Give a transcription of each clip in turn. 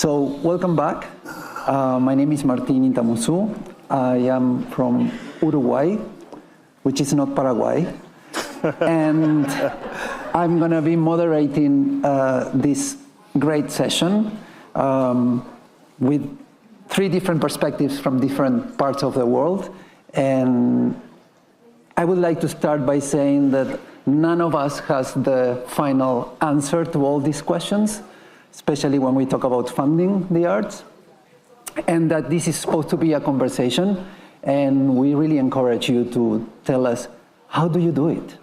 So, welcome back. My name is Martin Inthamoussu. I am from Uruguay, which is not Paraguay. And I'm going to be moderating this great session with three different perspectives from different parts of the world. And I would like to start by saying that none of us has the final answer to all these questions, especially when we talk about funding the arts, and that this is supposed to be a conversation, and we really encourage you to tell us, how do you do it?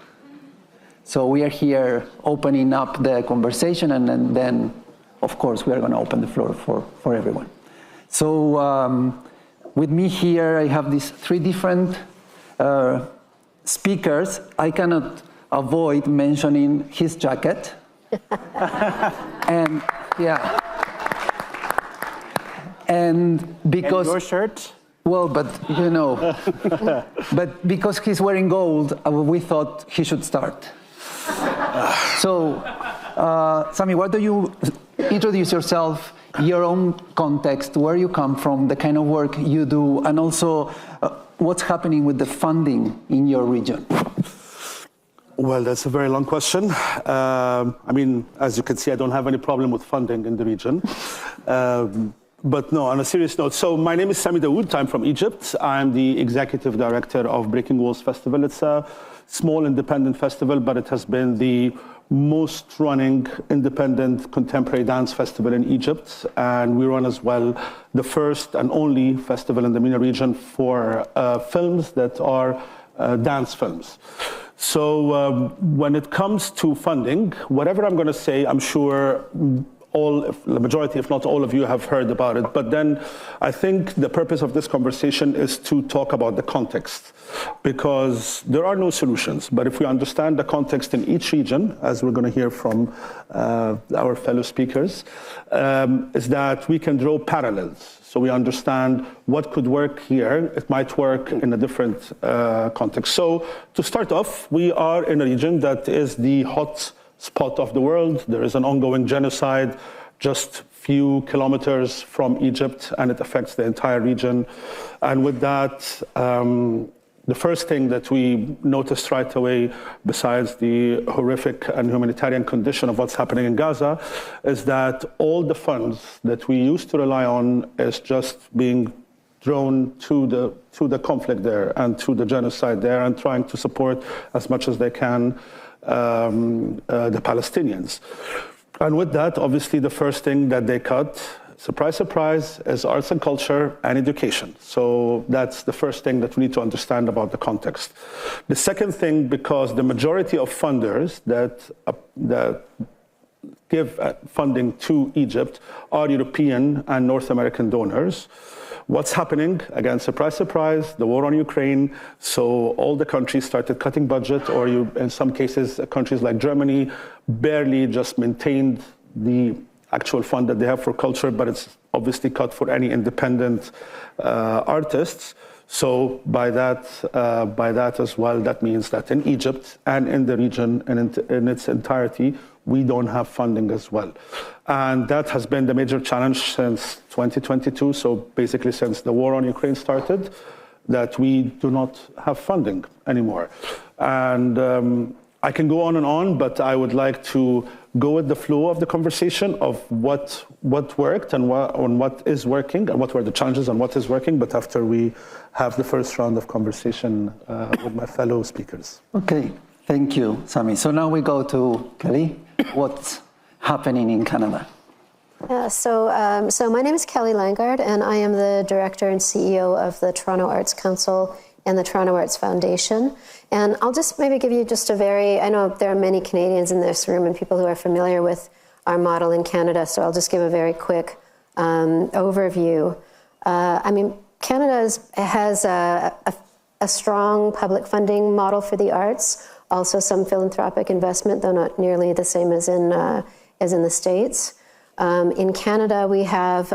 So we are here opening up the conversation, and then, of course, we are going to open the floor for everyone. So with me here, I have these three different speakers. I cannot avoid mentioning his jacket. And yeah. And because... And your shirt? Well, but, you know, but because he's wearing gold, we thought he should start. So, Sami, why don't you introduce yourself, your own context, where you come from, the kind of work you do, and also what's happening with the funding in your region? Well, that's a very long question. I mean, as you can see, I don't have any problem with funding in the region. But no, on a serious note, so my name is Sami Daoud. I'm from Egypt. I'm the executive director of Breaking Walls Festival. It's a small independent festival, but it has been the most running independent contemporary dance festival in Egypt. And we run as well the first and only festival in the MENA region for films that are dance films. So when it comes to funding, whatever I'm going to say, I'm sure the majority, if not all of you, have heard about it. But then I think the purpose of this conversation is to talk about the context, because there are no solutions. But if we understand the context in each region, as we're going to hear from our fellow speakers, is that we can draw parallels. So we understand what could work here. It might work in a different context. So to start off, we are in a region that is the hot spot of the world. There is an ongoing genocide just few kilometers from Egypt, and it affects the entire region. And with that, the first thing that we noticed right away, besides the horrific and humanitarian condition of what's happening in Gaza, is that all the funds that we used to rely on is just being thrown to the conflict there and to the genocide there, and trying to support as much as they can the Palestinians. And with that, obviously, the first thing that they cut, surprise, surprise, is arts and culture and education. So that's the first thing that we need to understand about the context. The second thing, because the majority of funders that give funding to Egypt are European and North American donors. What's happening? Again, surprise, surprise, the war on Ukraine. So all the countries started cutting budget, or in some cases, countries like Germany barely just maintained the actual fund that they have for culture, but it's obviously cut for any independent artists. So by that as well, that means that in Egypt and in the region and in its entirety, we don't have funding as well. And that has been the major challenge since 2022, so basically since the war on Ukraine started, that we do not have funding anymore. And I can go on, but I would like to go with the flow of the conversation of what worked and what is working, and what were the challenges and what is working, but after we have the first round of conversation with my fellow speakers. Okay, thank you, Sami. So now we go to Kelly. What's happening in Canada? Yeah, so my name is Kelly Langgard, and I am the director and CEO of the Toronto Arts Council and the Toronto Arts Foundation. And I'll just maybe give you just I know there are many Canadians in this room and people who are familiar with our model in Canada, so I'll just give a very quick overview. I mean, Canada has a strong public funding model for the arts, also some philanthropic investment, though not nearly the same as in the States. In Canada, we have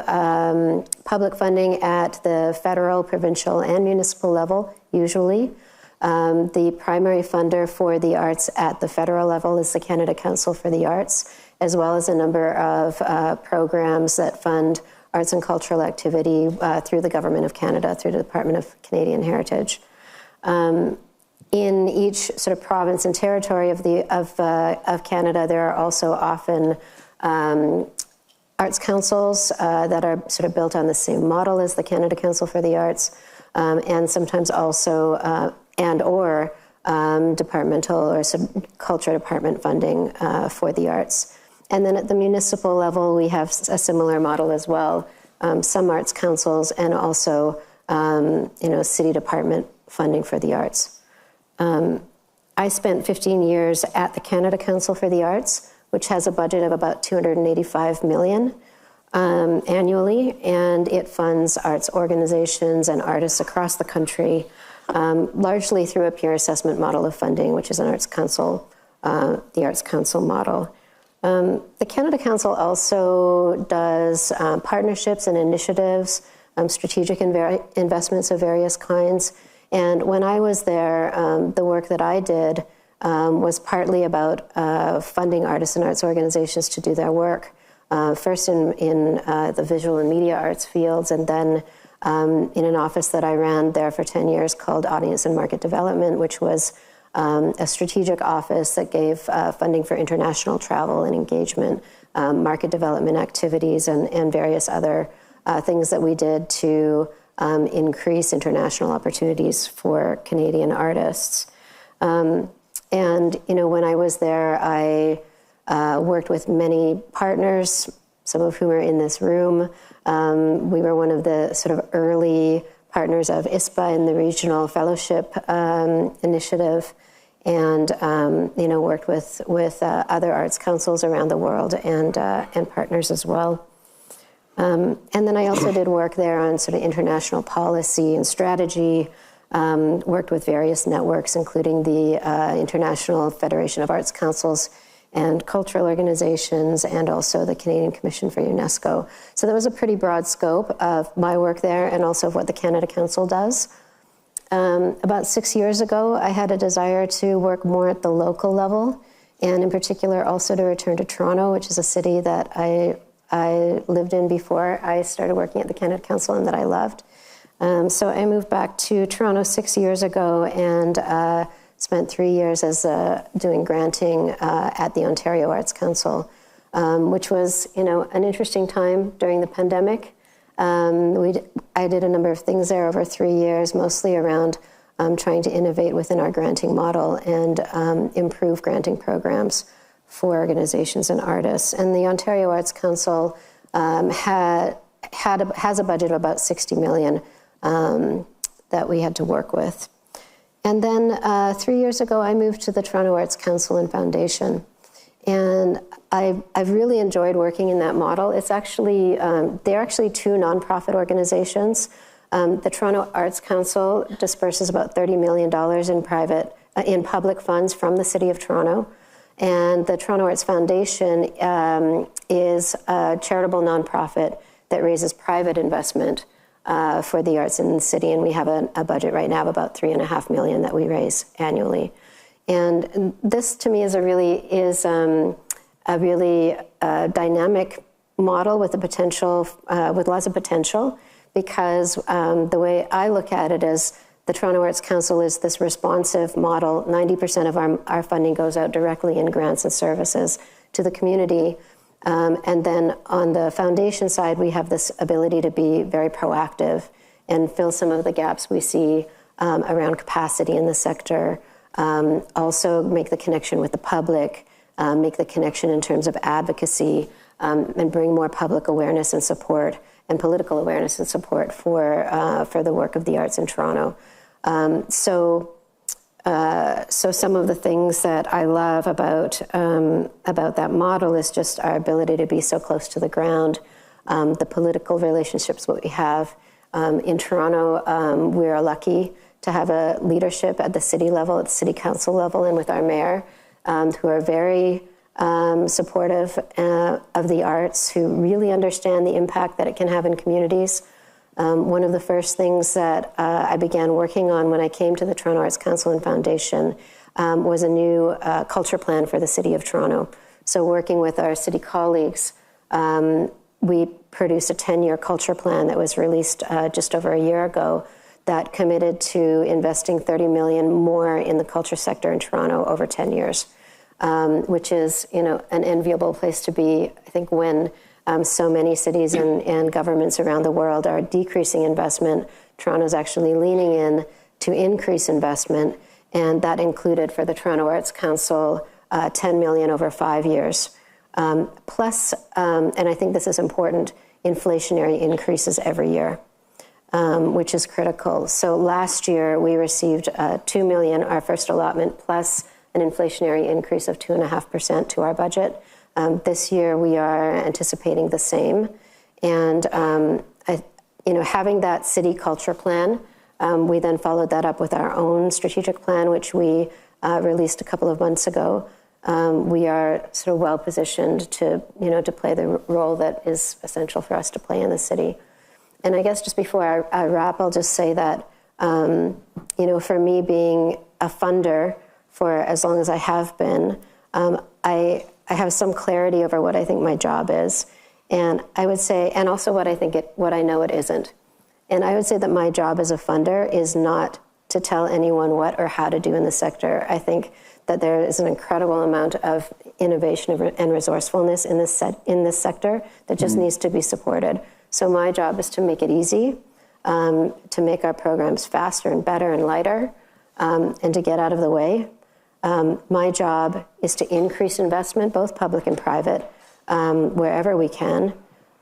public funding at the federal, provincial, and municipal level, usually. The primary funder for the arts at the federal level is the Canada Council for the Arts, as well as a number of programs that fund arts and cultural activity through the Government of Canada, through the Department of Canadian Heritage. In each sort of province and territory of Canada, there are also often arts councils that are sort of built on the same model as the Canada Council for the Arts, and sometimes also or departmental or culture department funding for the arts. And then at the municipal level, we have a similar model as well. Some arts councils and also, city department funding for the arts. I spent 15 years at the Canada Council for the Arts, which has a budget of about $285 million annually, and it funds arts organizations and artists across the country, largely through a peer assessment model of funding, which is an arts council, the Arts Council model. The Canada Council also does partnerships and initiatives, strategic investments of various kinds. And when I was there, the work that I did was partly about funding artists and arts organizations to do their work, first in the visual and media arts fields, and then in an office that I ran there for 10 years called Audience and Market Development, which was a strategic office that gave funding for international travel and engagement, market development activities, and various other things that we did to increase international opportunities for Canadian artists. And, when I was there, I worked with many partners, some of whom are in this room. We were one of the sort of early partners of ISPA in the Regional Fellowship Initiative, and worked with other arts councils around the world and partners as well. And then I also did work there on sort of international policy and strategy, worked with various networks, including the International Federation of Arts Councils and cultural organizations, and also the Canadian Commission for UNESCO. So that was a pretty broad scope of my work there and also of what the Canada Council does. About 6 years ago, I had a desire to work more at the local level, and in particular also to return to Toronto, which is a city that I lived in before I started working at the Canada Council and that I loved. So I moved back to Toronto 6 years ago and spent 3 years as doing granting at the Ontario Arts Council, which was, an interesting time during the pandemic. I did a number of things there over 3 years, mostly around trying to innovate within our granting model and improve granting programs for organizations and artists. And the Ontario Arts Council has a budget of about $60 million that we had to work with. And then 3 years ago, I moved to the Toronto Arts Council and Foundation. And I've really enjoyed working in that model. It's actually, they're actually two nonprofit organizations. The Toronto Arts Council disperses about $30 million in public funds from the City of Toronto. And the Toronto Arts Foundation is a charitable nonprofit that raises private investment for the arts in the city. And we have a budget right now of about $3.5 million that we raise annually. And this, to me, is a really dynamic model with with lots of potential, because the way I look at it is the Toronto Arts Council is this responsive model. 90% of our funding goes out directly in grants and services to the community. And then on the foundation side, we have this ability to be very proactive and fill some of the gaps we see around capacity in the sector. Also make the connection with the public, make the connection in terms of advocacy, and bring more public awareness and support and political awareness and support for the work of the arts in Toronto. So some of the things that I love about that model is just our ability to be so close to the ground, the political relationships that we have. In Toronto, we're lucky to have a leadership at the city level, at the city council level, and with our mayor, who are very supportive of the arts, who really understand the impact that it can have in communities. One of the first things that I began working on when I came to the Toronto Arts Council and Foundation was a new culture plan for the City of Toronto, So working with our city colleagues, we produced a 10-year culture plan that was released just over a year ago that committed to investing $30 million more in the culture sector in Toronto over 10 years, which is, an enviable place to be, I think, when so many cities and governments around the world are decreasing investment. Toronto's actually leaning in to increase investment, and that included for the Toronto Arts Council $10 million over 5 years. Plus, and I think this is important, inflationary increases every year, which is critical. So last year we received $2 million, our first allotment, plus an inflationary increase of 2.5% to our budget. This year we are anticipating the same. And having that city culture plan, we then followed that up with our own strategic plan, which we released a couple of months ago. We are sort of well positioned to play the role that is essential for us to play in the city. And I guess just before I wrap, I'll just say that, for me being a funder for as long as I have been, I have some clarity over what I think my job is. And I would say, and also what I know it isn't. And I would say that my job as a funder is not to tell anyone what or how to do in the sector. I think that there is an incredible amount of innovation and resourcefulness in this sector that just needs to be supported. So my job is to make it easy, to make our programs faster and better and lighter, and to get out of the way. My job is to increase investment, both public and private, wherever we can.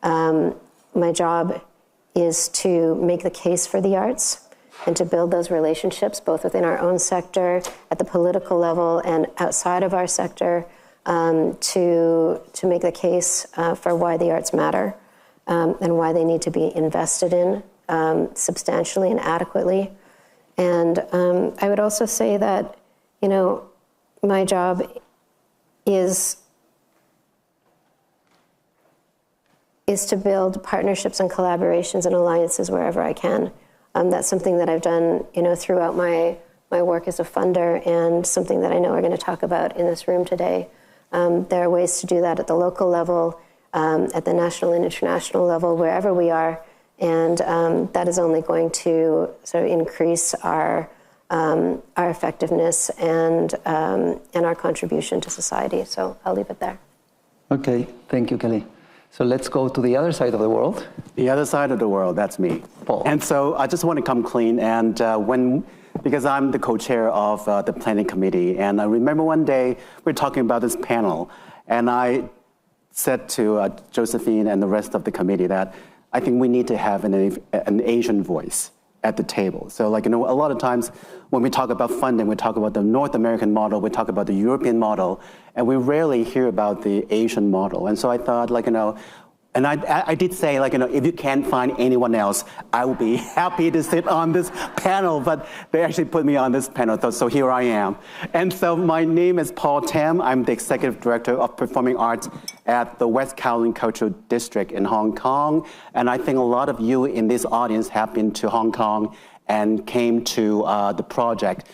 My job is to make the case for the arts and to build those relationships both within our own sector, at the political level, and outside of our sector, to make the case for why the arts matter and why they need to be invested in substantially and adequately. And I would also say that, my job is to build partnerships and collaborations and alliances wherever I can. That's something that I've done, throughout my work as a funder, and something that I know we're going to talk about in this room today. There are ways to do that at the local level, at the national and international level, wherever we are, and that is only going to sort of increase our effectiveness and our contribution to society. So I'll leave it there. Okay, thank you, Kelly. So let's go to the other side of the world. The other side of the world, that's me. Paul. And so I just want to come clean, and because I'm the co-chair of the planning committee, and I remember one day we were talking about this panel, and I said to Josephine and the rest of the committee that I think we need to have an Asian voice at the table. So a lot of times when we talk about funding, we talk about the North American model, we talk about the European model, and we rarely hear about the Asian model. And so I thought, and I did say, if you can't find anyone else, I would be happy to sit on this panel, but they actually put me on this panel, so here I am. And so my name is Paul Tam. I'm the Executive Director of Performing Arts at the West Kowloon Cultural District in Hong Kong. And I think a lot of you in this audience have been to Hong Kong and came to the project,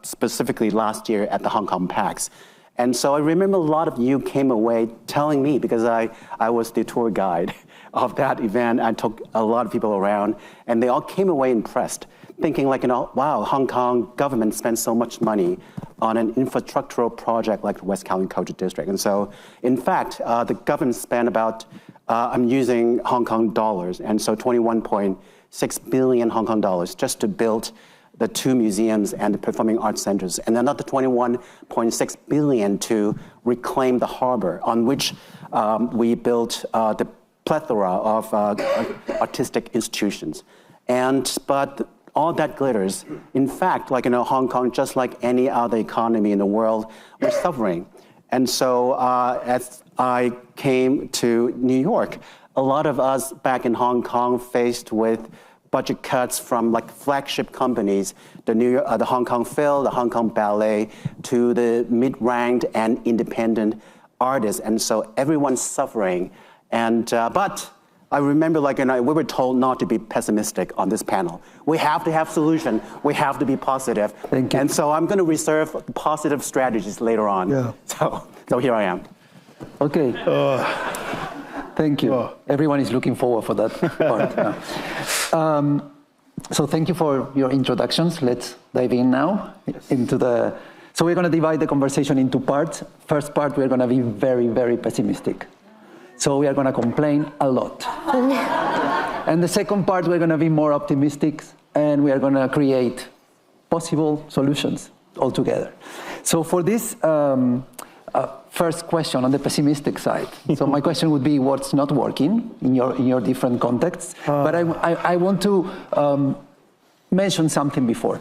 specifically last year at the Hong Kong PAX. And so I remember a lot of you came away telling me, because I was the tour guide of that event. I took a lot of people around, and they all came away impressed, thinking wow, Hong Kong government spends so much money on an infrastructural project like the West Kowloon Cultural District. And so, in fact, the government spent about, I'm using Hong Kong dollars, and so 21.6 billion Hong Kong dollars just to build the 2 museums and the performing arts centers, and another 21.6 billion to reclaim the harbor, on which we built the plethora of artistic institutions. But all that glitters. In fact, Hong Kong, just like any other economy in the world, we're suffering. And so as I came to New York, a lot of us back in Hong Kong faced with budget cuts from flagship companies, the Hong Kong Phil, the Hong Kong Ballet, to the mid-ranked and independent artists. And so everyone's suffering. And but I remember we were told not to be pessimistic on this panel. We have to have solution. We have to be positive. Thank you. And so I'm going to reserve positive strategies later on. Yeah. So here I am. Okay. Thank you. Everyone is looking forward for that part. So thank you for your introductions. Let's dive in now into the... So we're going to divide the conversation into parts. First part, we're going to be very, very pessimistic. So we are going to complain a lot. And the second part, we're going to be more optimistic, and we are going to create possible solutions altogether. So for this first question on the pessimistic side, so my question would be what's not working in your different contexts. But I want to mention something before.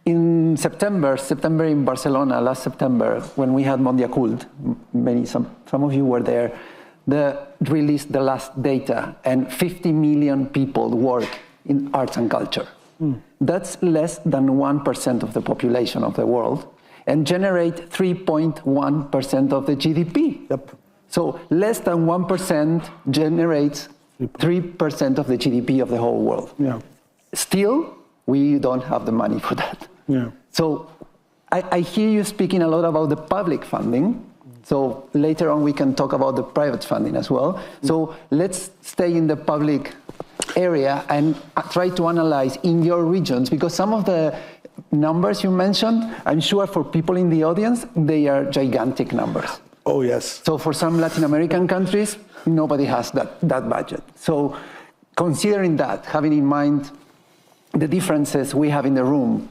In September in Barcelona, last September, when we had Mondia Cult, some of you were there, they released the last data, and 50 million people work in arts and culture. That's less than 1% of the population of the world, and generate 3.1% of the GDP. Yep. So less than 1% generates 3% of the GDP of the whole world. Yeah. Still, we don't have the money for that. Yeah. So I hear you speaking a lot about the public funding. So later on we can talk about the private funding as well. So let's stay in the public area and try to analyze in your regions, because some of the numbers you mentioned, I'm sure for people in the audience, they are gigantic numbers. Oh, yes. So for some Latin American countries, nobody has that budget. So considering that, having in mind the differences we have in the room,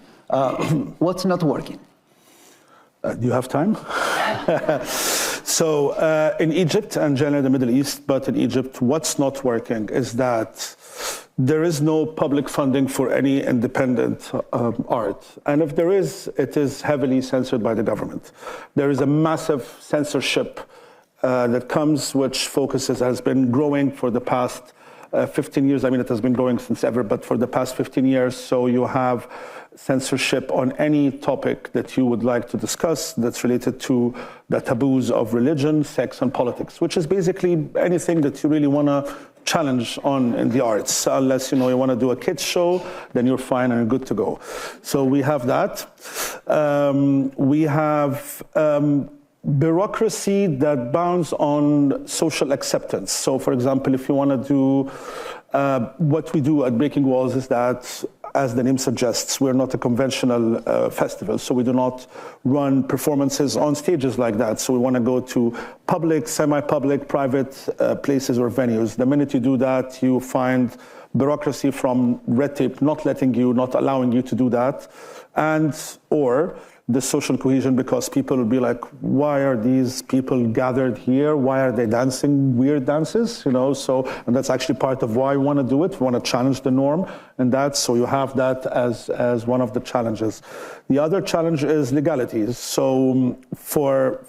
what's not working? Do you have time? So in Egypt and generally the Middle East, but in Egypt, what's not working is that there is no public funding for any independent art. And if there is, it is heavily censored by the government. There is a massive censorship that comes, which has been growing for the past 15 years. I mean, it has been growing since ever, but for the past 15 years. So you have censorship on any topic that you would like to discuss that's related to the taboos of religion, sex, and politics, which is basically anything that you really want to challenge on in the arts. Unless you want to do a kids show, then you're fine and good to go. So we have that. We have bureaucracy that bounds on social acceptance. So, for example, if you want to do what we do at Breaking Walls is that, as the name suggests, we're not a conventional festival, so we do not run performances on stages like that. So we want to go to public, semi-public, private places or venues. The minute you do that, you find bureaucracy from red tape not allowing you to do that, or the social cohesion, because people will be like, why are these people gathered here? Why are they dancing weird dances? And that's actually part of why we want to do it. We want to challenge the norm, and so you have that as one of the challenges. The other challenge is legalities. So for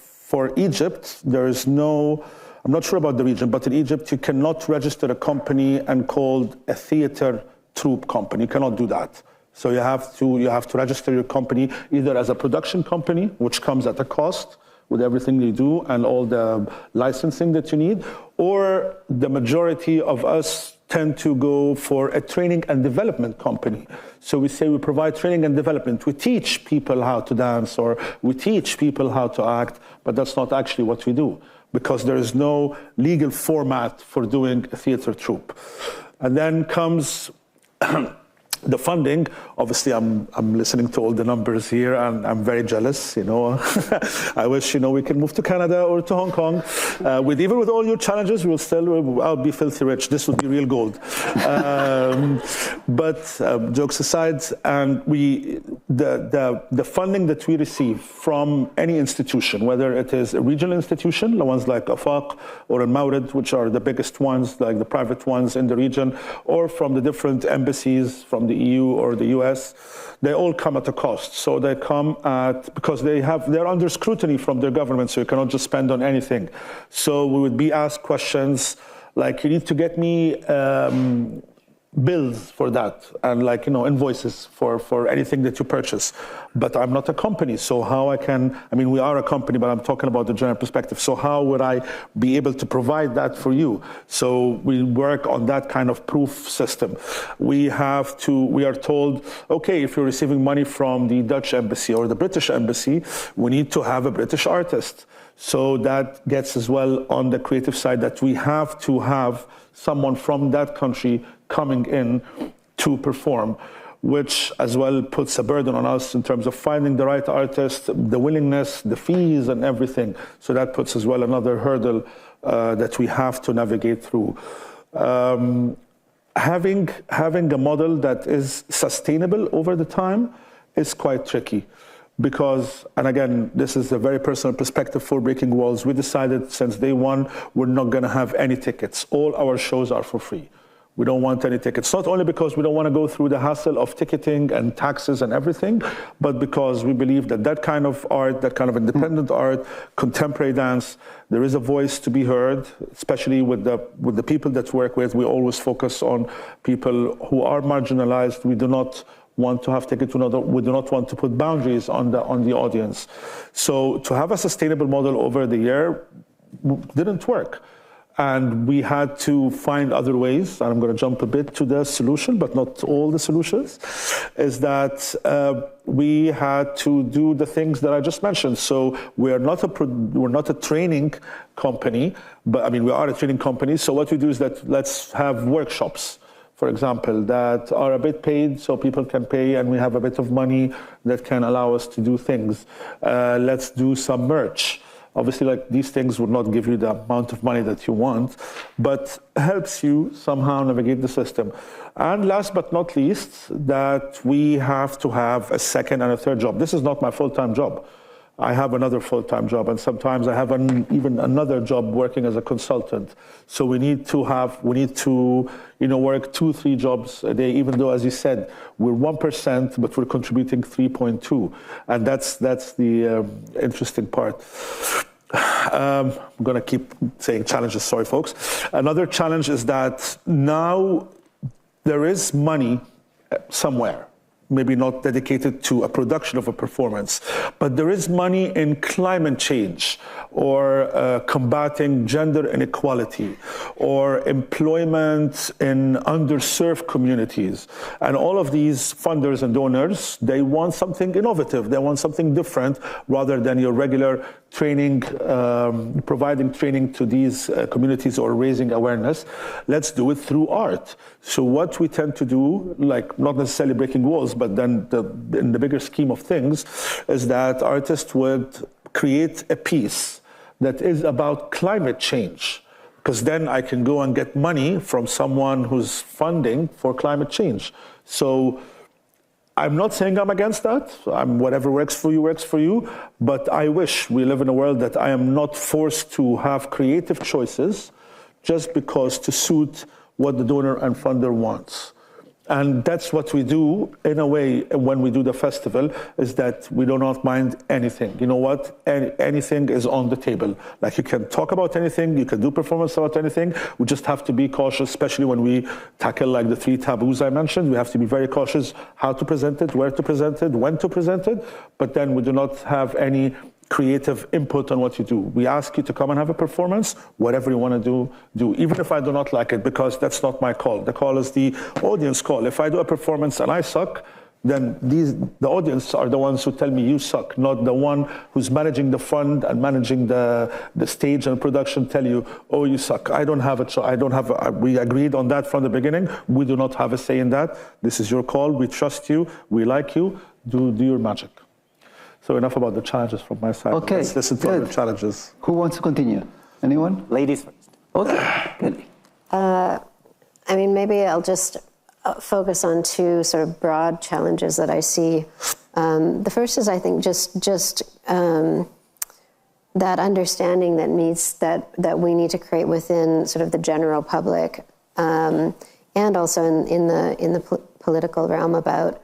Egypt, there is no, I'm not sure about the region, but in Egypt, you cannot register a company and called a theater troupe company. You cannot do that. So you have to register your company either as a production company, which comes at a cost with everything you do and all the licensing that you need, or the majority of us tend to go for a training and development company. So we say we provide training and development. We teach people how to dance, or we teach people how to act, but that's not actually what we do, because there is no legal format for doing a theater troupe. And then comes the funding. Obviously, I'm listening to all the numbers here, and I'm very jealous. I wish we can move to Canada or to Hong Kong. Even with all your challenges, I'll be filthy rich. This would be real gold. But jokes aside, and the funding that we receive from any institution, whether it is a regional institution, the ones like Afaq or Al-Mawrid, which are the biggest ones, like the private ones in the region, or from the different embassies from the EU or the US, they all come at a cost. So they come because they're under scrutiny from their government, so you cannot just spend on anything. So we would be asked questions like, you need to get me bills for that, and invoices for anything that you purchase. But I'm not a company, so how we are a company, but I'm talking about the general perspective. So how would I be able to provide that for you? So we work on that kind of proof system. We are told, okay, if you're receiving money from the Dutch embassy or the British embassy, we need to have a British artist. So that gets as well on the creative side that we have to have someone from that country coming in to perform, which as well puts a burden on us in terms of finding the right artist, the willingness, the fees and everything. So that puts as well another hurdle that we have to navigate through. Having a model that is sustainable over the time is quite tricky. Because, and again, this is a very personal perspective for Breaking Walls. We decided since day one, we're not going to have any tickets. All our shows are for free. We don't want any tickets. Not only because we don't want to go through the hassle of ticketing and taxes and everything, but because we believe that that kind of art, that kind of independent art, contemporary dance, there is a voice to be heard, especially with the people that we work with. We always focus on people who are marginalized. We do not want to have tickets, we do not want to put boundaries on the audience. So to have a sustainable model over the year didn't work. And we had to find other ways, and I'm going to jump a bit to the solution, but not all the solutions, is that we had to do the things that I just mentioned. So we're not a training company, but I mean, we are a training company. So what we do is that let's have workshops, for example, that are a bit paid so people can pay and we have a bit of money that can allow us to do things. Let's do some merch. Obviously, like these things would not give you the amount of money that you want, but helps you somehow navigate the system. And last but not least, that we have to have a second and a third job. This is not my full-time job. I have another full-time job, and sometimes I have even another job working as a consultant. So we need to work 2-3 jobs a day, even though, as you said, we're 1%, but we're contributing 3.2. And that's the interesting part. I'm going to keep saying challenges, sorry, folks. Another challenge is that now there is money somewhere, maybe not dedicated to a production of a performance, but there is money in climate change or combating gender inequality or employment in underserved communities. And all of these funders and donors, they want something innovative. They want something different rather than your regular training, providing training to these communities or raising awareness. Let's do it through art. So what we tend to do, like not necessarily breaking walls, but then in the bigger scheme of things, is that artists would create a piece that is about climate change, because then I can go and get money from someone who's funding for climate change. So I'm not saying I'm against that. Whatever works for you, but I wish we live in a world that I am not forced to have creative choices just because to suit what the donor and funder wants. And that's what we do, in a way, when we do the festival, is that we do not mind anything. You know what? Anything is on the table. Like, you can talk about anything, you can do performance about anything. We just have to be cautious, especially when we tackle like the 3 taboos I mentioned. We have to be very cautious how to present it, where to present it, when to present it. But then we do not have any creative input on what you do. We ask you to come and have a performance, whatever you want to do, even if I do not like it, because that's not my call. The call is the audience call. If I do a performance and I suck, then the audience are the ones who tell me you suck, not the one who's managing the fund and managing the stage and production tell you, oh, you suck. I don't have we agreed on that from the beginning. We do not have a say in that. This is your call. We trust you. We like you. Do your magic. So enough about the challenges from my side. Okay, let's listen to other challenges. Who wants to continue? Anyone? Ladies first. Okay, good. I mean, maybe I'll just focus on 2 sort of broad challenges that I see. The first is, I think, just that understanding that we need to create within sort of the general public, and also in the political realm about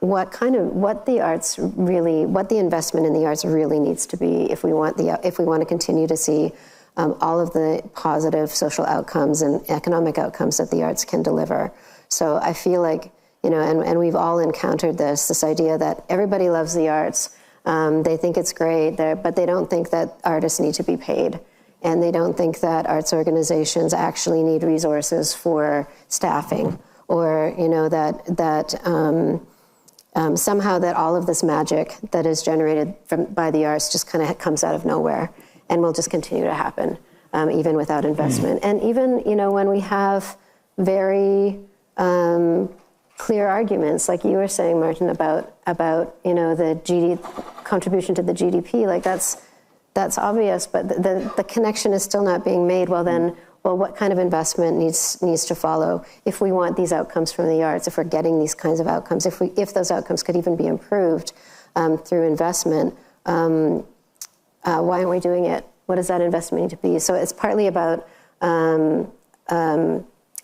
what the investment in the arts really needs to be if we want to continue to see all of the positive social outcomes and economic outcomes that the arts can deliver. So I feel like, and we've all encountered this idea that everybody loves the arts. They think it's great, but they don't think that artists need to be paid. And they don't think that arts organizations actually need resources for staffing, or, somehow that all of this magic that is generated by the arts just kind of comes out of nowhere and will just continue to happen, even without investment. And even, when we have very clear arguments, like you were saying, Martin, about the contribution to the GDP, like that's obvious, but the connection is still not being made. Well, what kind of investment needs to follow if we want these outcomes from the arts, if we're getting these kinds of outcomes, if those outcomes could even be improved through investment, why aren't we doing it? What does that investment need to be? So it's partly about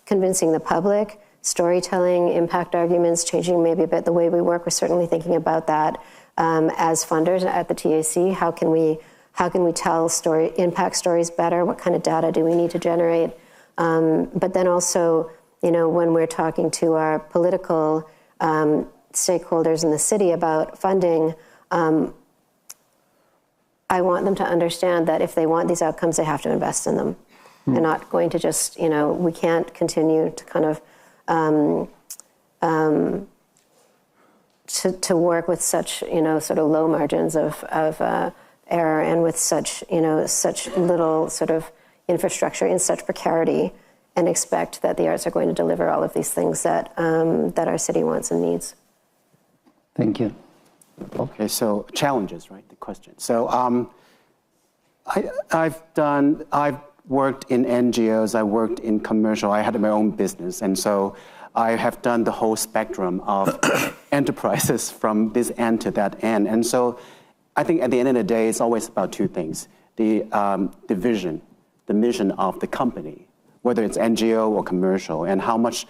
convincing the public, storytelling, impact arguments, changing maybe a bit the way we work. We're certainly thinking about that as funders at the TAC. How can we tell impact stories better? What kind of data do we need to generate? But then also, when we're talking to our political stakeholders in the city about funding, I want them to understand that if they want these outcomes, they have to invest in them. They're not going to just, we can't continue to kind of to work with such, sort of low margins of error and with such little sort of infrastructure in such precarity, and expect that the arts are going to deliver all of these things that our city wants and needs. Thank you. Okay, so challenges, right? The question. So I've worked in NGOs, I worked in commercial, I had my own business, and so I have done the whole spectrum of enterprises from this end to that end. And so I think at the end of the day, it's always about two things: the vision, the mission of the company, whether it's NGO or commercial, and how much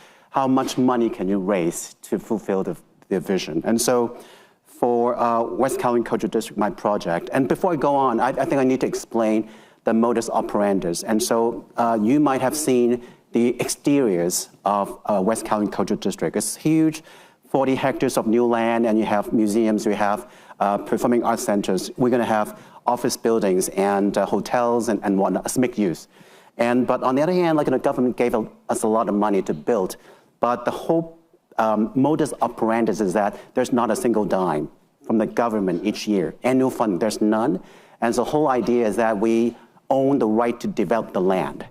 money can you raise to fulfill the vision. And so for West Kowloon Cultural District, my project, and before I go on, I think I need to explain the modus operandus. And so you might have seen the exteriors of West Kowloon Cultural District. It's huge, 40 hectares of new land, and you have museums, you have performing arts centers. We're going to have office buildings and hotels and whatnot. It's mixed use. But on the other hand, the government gave us a lot of money to build, but the whole modus operandus is that there's not a single dime from the government each year. Annual funding, there's none. And so the whole idea is that we own the right to develop the land.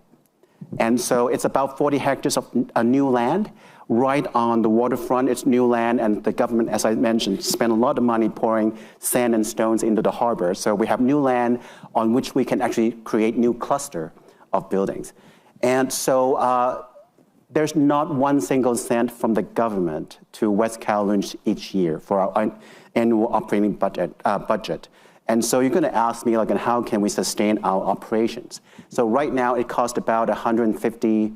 And so it's about 40 hectares of new land right on the waterfront. It's new land, and the government, as I mentioned, spent a lot of money pouring sand and stones into the harbor. So we have new land on which we can actually create new cluster of buildings. And so there's not one single cent from the government to West Kowloon each year for our annual operating budget. And so you're going to ask me, how can we sustain our operations? So right now it costs about 150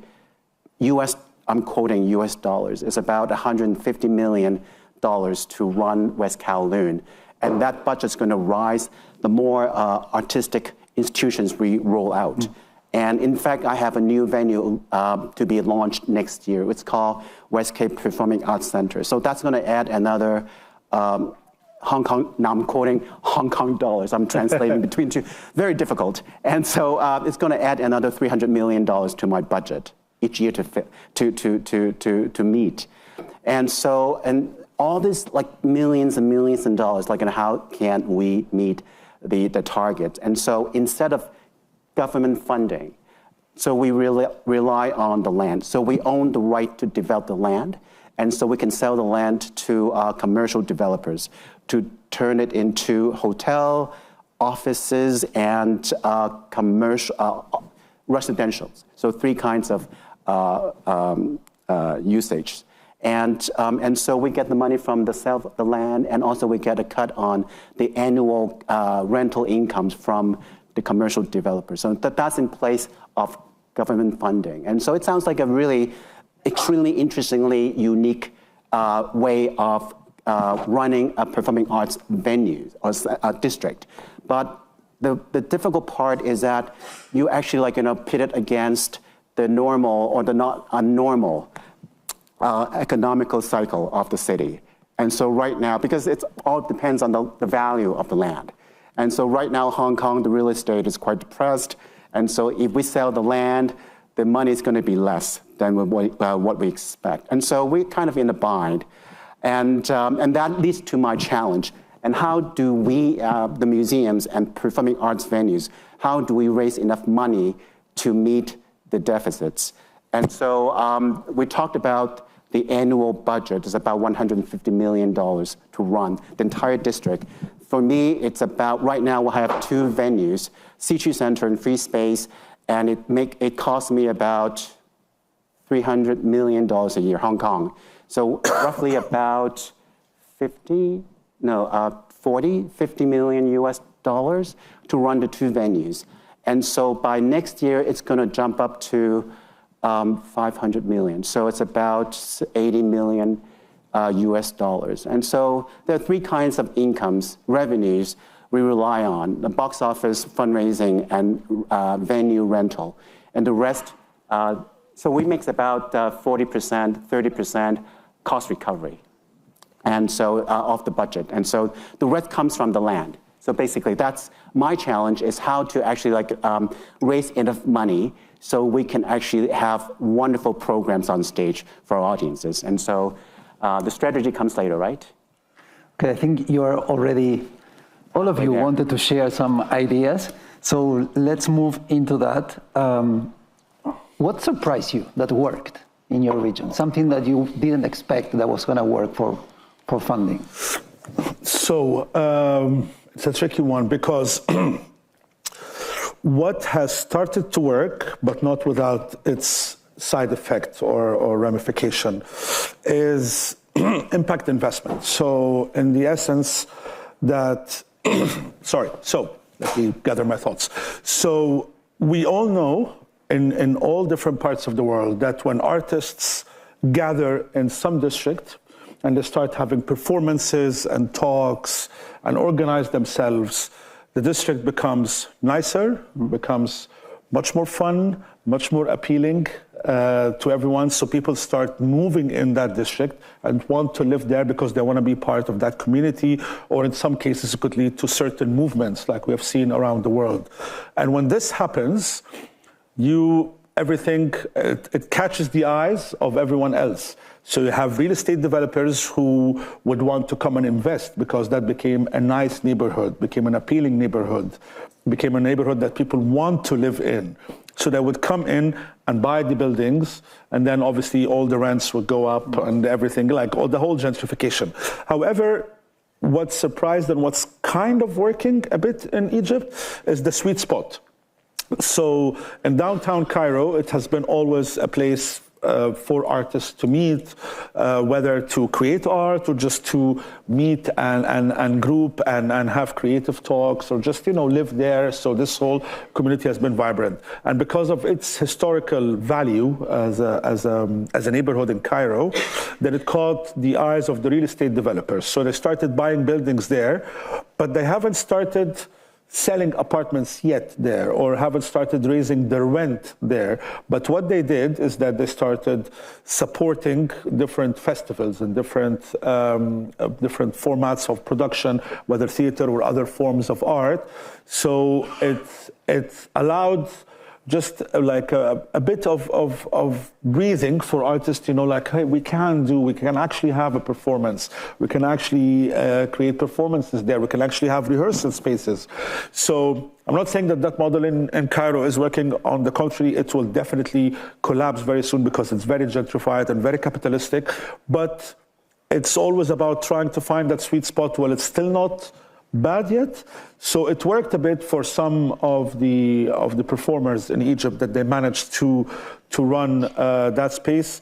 I'm quoting US dollars. It's about $150 million to run West Kowloon. And that budget's going to rise the more artistic institutions we roll out. And in fact, I have a new venue to be launched next year. It's called West Cape Performing Arts Center. So that's going to add another Hong Kong, now I'm quoting Hong Kong dollars. I'm translating between two, very difficult. And so it's going to add another $300 million to my budget each year to meet. And so, and all this millions and millions of dollars, and how can we meet the target? And so instead of government funding, so we really rely on the land. So we own the right to develop the land, and so we can sell the land to commercial developers to turn it into hotel, offices, and commercial residentials. So three kinds of usage. And so we get the money from the sale of the land, and also we get a cut on the annual rental incomes from the commercial developers. So that's in place of government funding. And so it sounds like a really extremely interestingly unique way of running a performing arts venue or district. But the difficult part is that you actually pit it against the normal or the not abnormal economical cycle of the city. And so right now, because it all depends on the value of the land. And so right now, Hong Kong, the real estate is quite depressed. And so if we sell the land, the money is going to be less than what we expect. And so we're kind of in a bind. And that leads to my challenge. And how do we, the museums and performing arts venues, how do we raise enough money to meet the deficits? And so we talked about the annual budget is about $150 million to run the entire district. For me, it's about, right now I have 2 venues, Situ Center and Free Space, and it costs me about $300 million a year, Hong Kong. So roughly about 50 million US dollars to run the 2 venues. And so by next year, it's gonna jump up to 500 million. So it's about 80 million US dollars. And so there are 3 kinds of incomes, revenues we rely on: the box office, fundraising, and venue rental. And the rest, so we make about 40%, 30% cost recovery. And so of the budget. And so the rest comes from the land. So basically that's my challenge, is how to actually raise enough money so we can actually have wonderful programs on stage for our audiences. And so the strategy comes later, right? Okay, I think you are already, all of you wanted to share some ideas. So let's move into that. What surprised you that worked in your region? Something that you didn't expect that was gonna work for funding? So it's a tricky one, because what has started to work, but not without its side effect or ramification, is impact investment. So in the essence that, so let me gather my thoughts. So we all know in all different parts of the world that when artists gather in some district, and they start having performances and talks and organize themselves, the district becomes nicer, becomes much more fun, much more appealing to everyone. So people start moving in that district and want to live there because they want to be part of that community, or in some cases it could lead to certain movements like we have seen around the world. And when this happens, it catches the eyes of everyone else. So you have real estate developers who would want to come and invest because that became a nice neighborhood, became an appealing neighborhood, became a neighborhood that people want to live in. So they would come in and buy the buildings, and then obviously all the rents would go up and everything, the whole gentrification. However, what's surprised and what's kind of working a bit in Egypt is the sweet spot. So in downtown Cairo, it has been always a place for artists to meet, whether to create art or just to meet and group and have creative talks, or just live there. So this whole community has been vibrant, and because of its historical value as a neighborhood in Cairo, then it caught the eyes of the real estate developers. So they started buying buildings there, but they haven't started selling apartments yet there, or haven't started raising the rent there. But what they did is that they started supporting different festivals and different formats of production, whether theater or other forms of art. So it's allowed just like a bit of breathing for artists, hey, we can actually have a performance. We can actually create performances there. We can actually have rehearsal spaces. So I'm not saying that model in Cairo is working. On the contrary, it will definitely collapse very soon because it's very gentrified and very capitalistic. But it's always about trying to find that sweet spot while it's still not bad yet. So it worked a bit for some of the performers in Egypt, that they managed to run that space.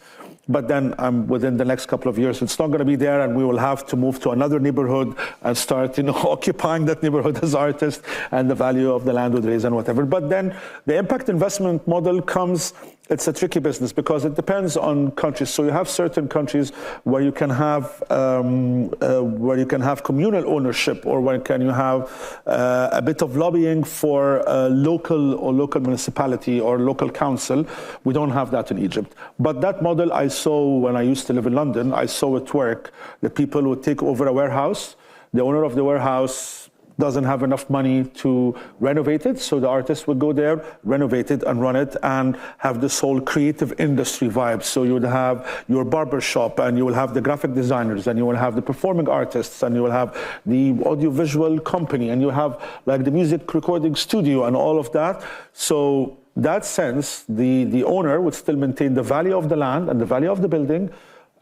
But then within the next couple of years, it's not going to be there, and we will have to move to another neighborhood and start, occupying that neighborhood as artists, and the value of the land would raise and whatever. But then the impact investment model comes. It's a tricky business because it depends on countries. So you have certain countries where you can have communal ownership, or where you have a bit of lobbying for a local municipality or local council. We don't have that in Egypt. But that model I saw when I used to live in London. I saw it work. The people would take over a warehouse. The owner of the warehouse doesn't have enough money to renovate it, so the artist would go there, renovate it, and run it, and have this whole creative industry vibe. So you would have your barber shop, and you will have the graphic designers, and you will have the performing artists, and you will have the audiovisual company, and you have like the music recording studio and all of that. So that sense, the owner would still maintain the value of the land and the value of the building,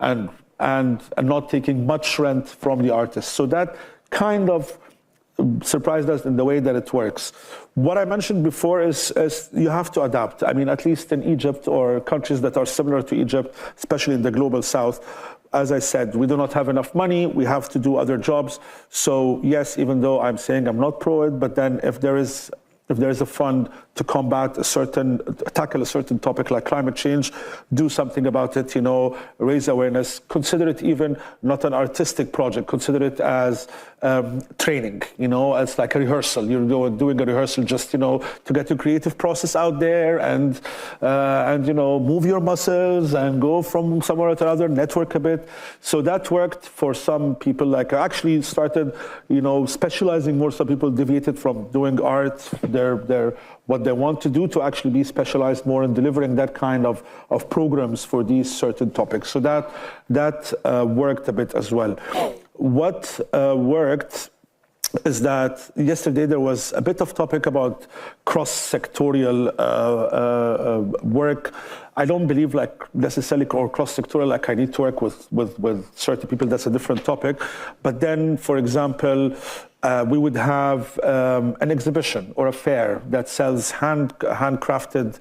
and not taking much rent from the artist. So that kind of surprised us in the way that it works. What I mentioned before is you have to adapt. I mean, at least in Egypt or countries that are similar to Egypt, especially in the global south, as I said, we do not have enough money. We have to do other jobs. So yes, even though I'm saying I'm not pro it, but then if there is a fund to combat tackle a certain topic like climate change, do something about it, raise awareness, consider it even not an artistic project, consider it as training, as like a rehearsal. You're doing a rehearsal just, to get your creative process out there and move your muscles and go from somewhere to another, network a bit. So that worked for some people. Like I actually started, specializing more. Some people deviated from doing art, what they want to do, to actually be specialized more in delivering that kind of programs for these certain topics. So that worked a bit as well. What worked is that yesterday there was a bit of topic about cross-sectorial work. I don't believe like necessarily or cross-sectorial, like I need to work with certain people, that's a different topic. But then, for example, we would have an exhibition or a fair that sells handcrafted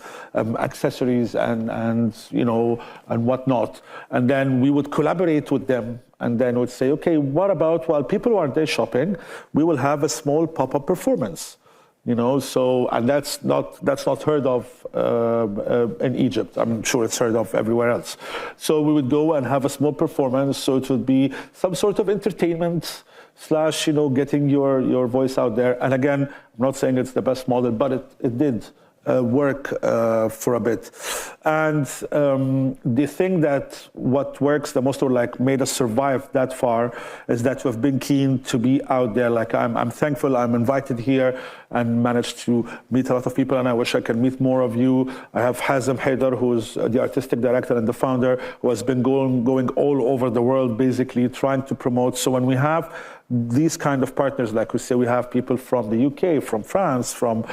accessories and whatnot. And then we would collaborate with them, and then would say, okay, what about while people are there shopping, we will have a small pop-up performance. So, and that's not heard of in Egypt. I'm sure it's heard of everywhere else. So we would go and have a small performance. So it would be some sort of entertainment / getting your voice out there. And again, I'm not saying it's the best model, but it did work for a bit. And the thing that what works the most, or like made us survive that far, is that we've been keen to be out there. Like I'm thankful I'm invited here and managed to meet a lot of people, and I wish I could meet more of you. I have Hazem Haidar, who's the artistic director and the founder, who has been going all over the world, basically trying to promote. So when we have these kind of partners, like we say, we have people from the UK, from France, from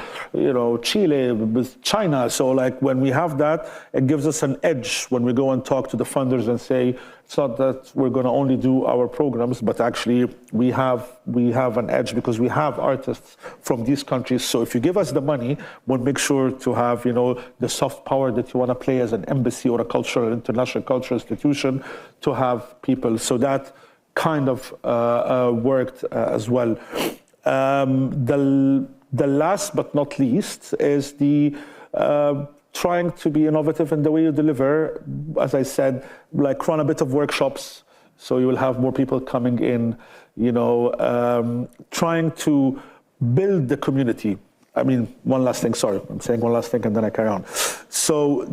Chile, China. So like when we have that, it gives us an edge when we go and talk to the funders and say, it's not that we're going to only do our programs, but actually we have an edge because we have artists from these countries. So if you give us the money, we'll make sure to have the soft power that you want to play as an embassy or a international cultural institution, to have people. So that kind of worked as well. The last but not least is the trying to be innovative in the way you deliver. As I said, like run a bit of workshops, so you will have more people coming in, trying to build the community. I mean, one last thing, sorry, I'm saying one last thing and then I carry on. So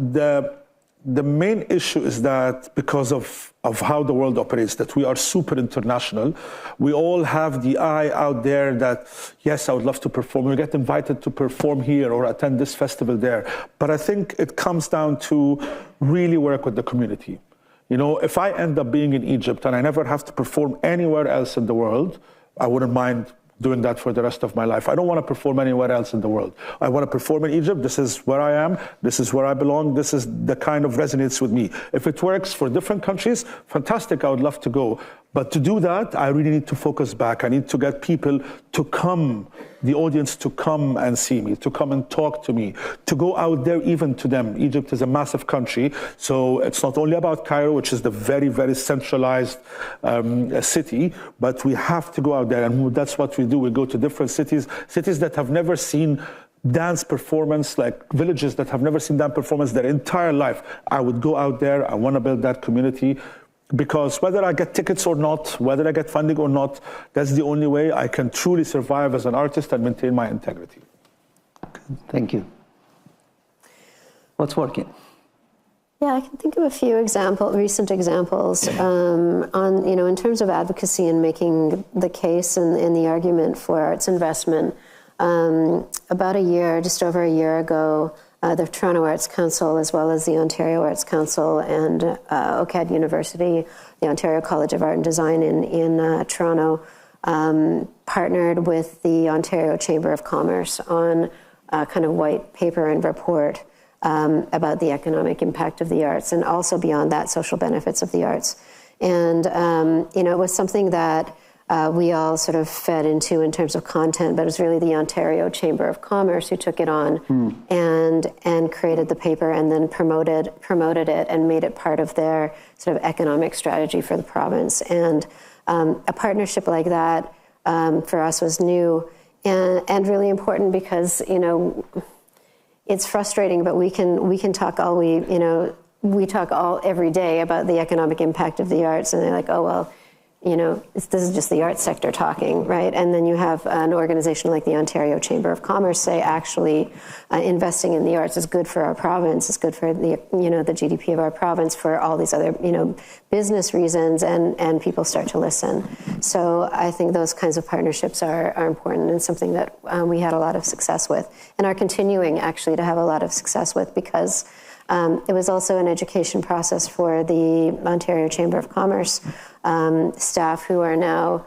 the main issue is that because of how the world operates, that we are super international. We all have the eye out there that, yes, I would love to perform. We get invited to perform here or attend this festival there. But I think it comes down to really work with the community. If I end up being in Egypt and I never have to perform anywhere else in the world, I wouldn't mind doing that for the rest of my life. I don't want to perform anywhere else in the world. I want to perform in Egypt. This is where I am. This is where I belong. This is the kind of resonates with me. If it works for different countries, fantastic. I would love to go. But to do that, I really need to focus back. I need to get people to come, the audience to come and see me, to come and talk to me, to go out there even to them. Egypt is a massive country, so it's not only about Cairo, which is the very, very centralized city, but we have to go out there, and that's what we do. We go to different cities that have never seen dance performance, like villages that have never seen dance performance their entire life. I would go out there. I want to build that community. Because whether I get tickets or not, whether I get funding or not, that's the only way I can truly survive as an artist and maintain my integrity. Thank you. What's working? Yeah, I can think of a few recent examples on, in terms of advocacy and making the case and the argument for arts investment. Just over a year ago, the Toronto Arts Council, as well as the Ontario Arts Council and OCAD University, the Ontario College of Art and Design in Toronto, partnered with the Ontario Chamber of Commerce on a kind of white paper and report about the economic impact of the arts, and also beyond that, social benefits of the arts. And, it was something that we all sort of fed into in terms of content, but it was really the Ontario Chamber of Commerce who took it on and created the paper and then promoted it and made it part of their sort of economic strategy for the province. And a partnership like that for us was new and really important because, it's frustrating, but we can talk we talk every day about the economic impact of the arts, and they're like, oh, well, this is just the arts sector talking, right? And then you have an organization like the Ontario Chamber of Commerce say, actually, investing in the arts is good for our province, it's good for the GDP of our province, for all these other, business reasons, and people start to listen. So I think those kinds of partnerships are important and something that we had a lot of success with, and are continuing actually to have a lot of success with, because it was also an education process for the Ontario Chamber of Commerce staff, who are now,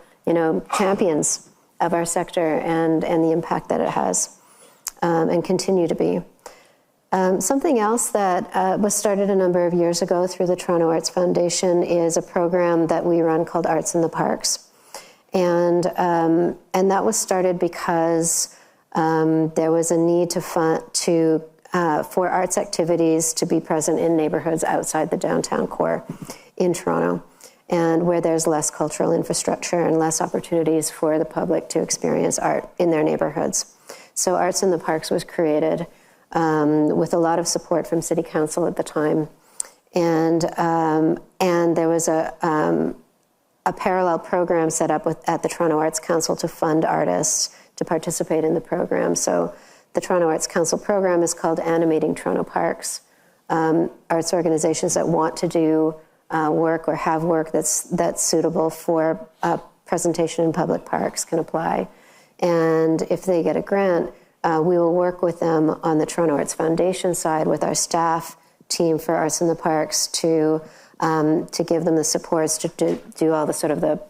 champions of our sector and the impact that it has, and continue to be. Something else that was started a number of years ago through the Toronto Arts Foundation is a program that we run called Arts in the Parks, and that was started because there was a need for arts activities to be present in neighborhoods outside the downtown core in Toronto, and where there's less cultural infrastructure and less opportunities for the public to experience art in their neighborhoods. So Arts in the Parks was created with a lot of support from City Council at the time, and there was a parallel program set up at the Toronto Arts Council to fund artists to participate in the program. So the Toronto Arts Council program is called Animating Toronto Parks. Arts organizations that want to do work or have work that's suitable for presentation in public parks can apply. And if they get a grant, we will work with them on the Toronto Arts Foundation side with our staff team for Arts in the Parks to give them the supports to do all the sort of the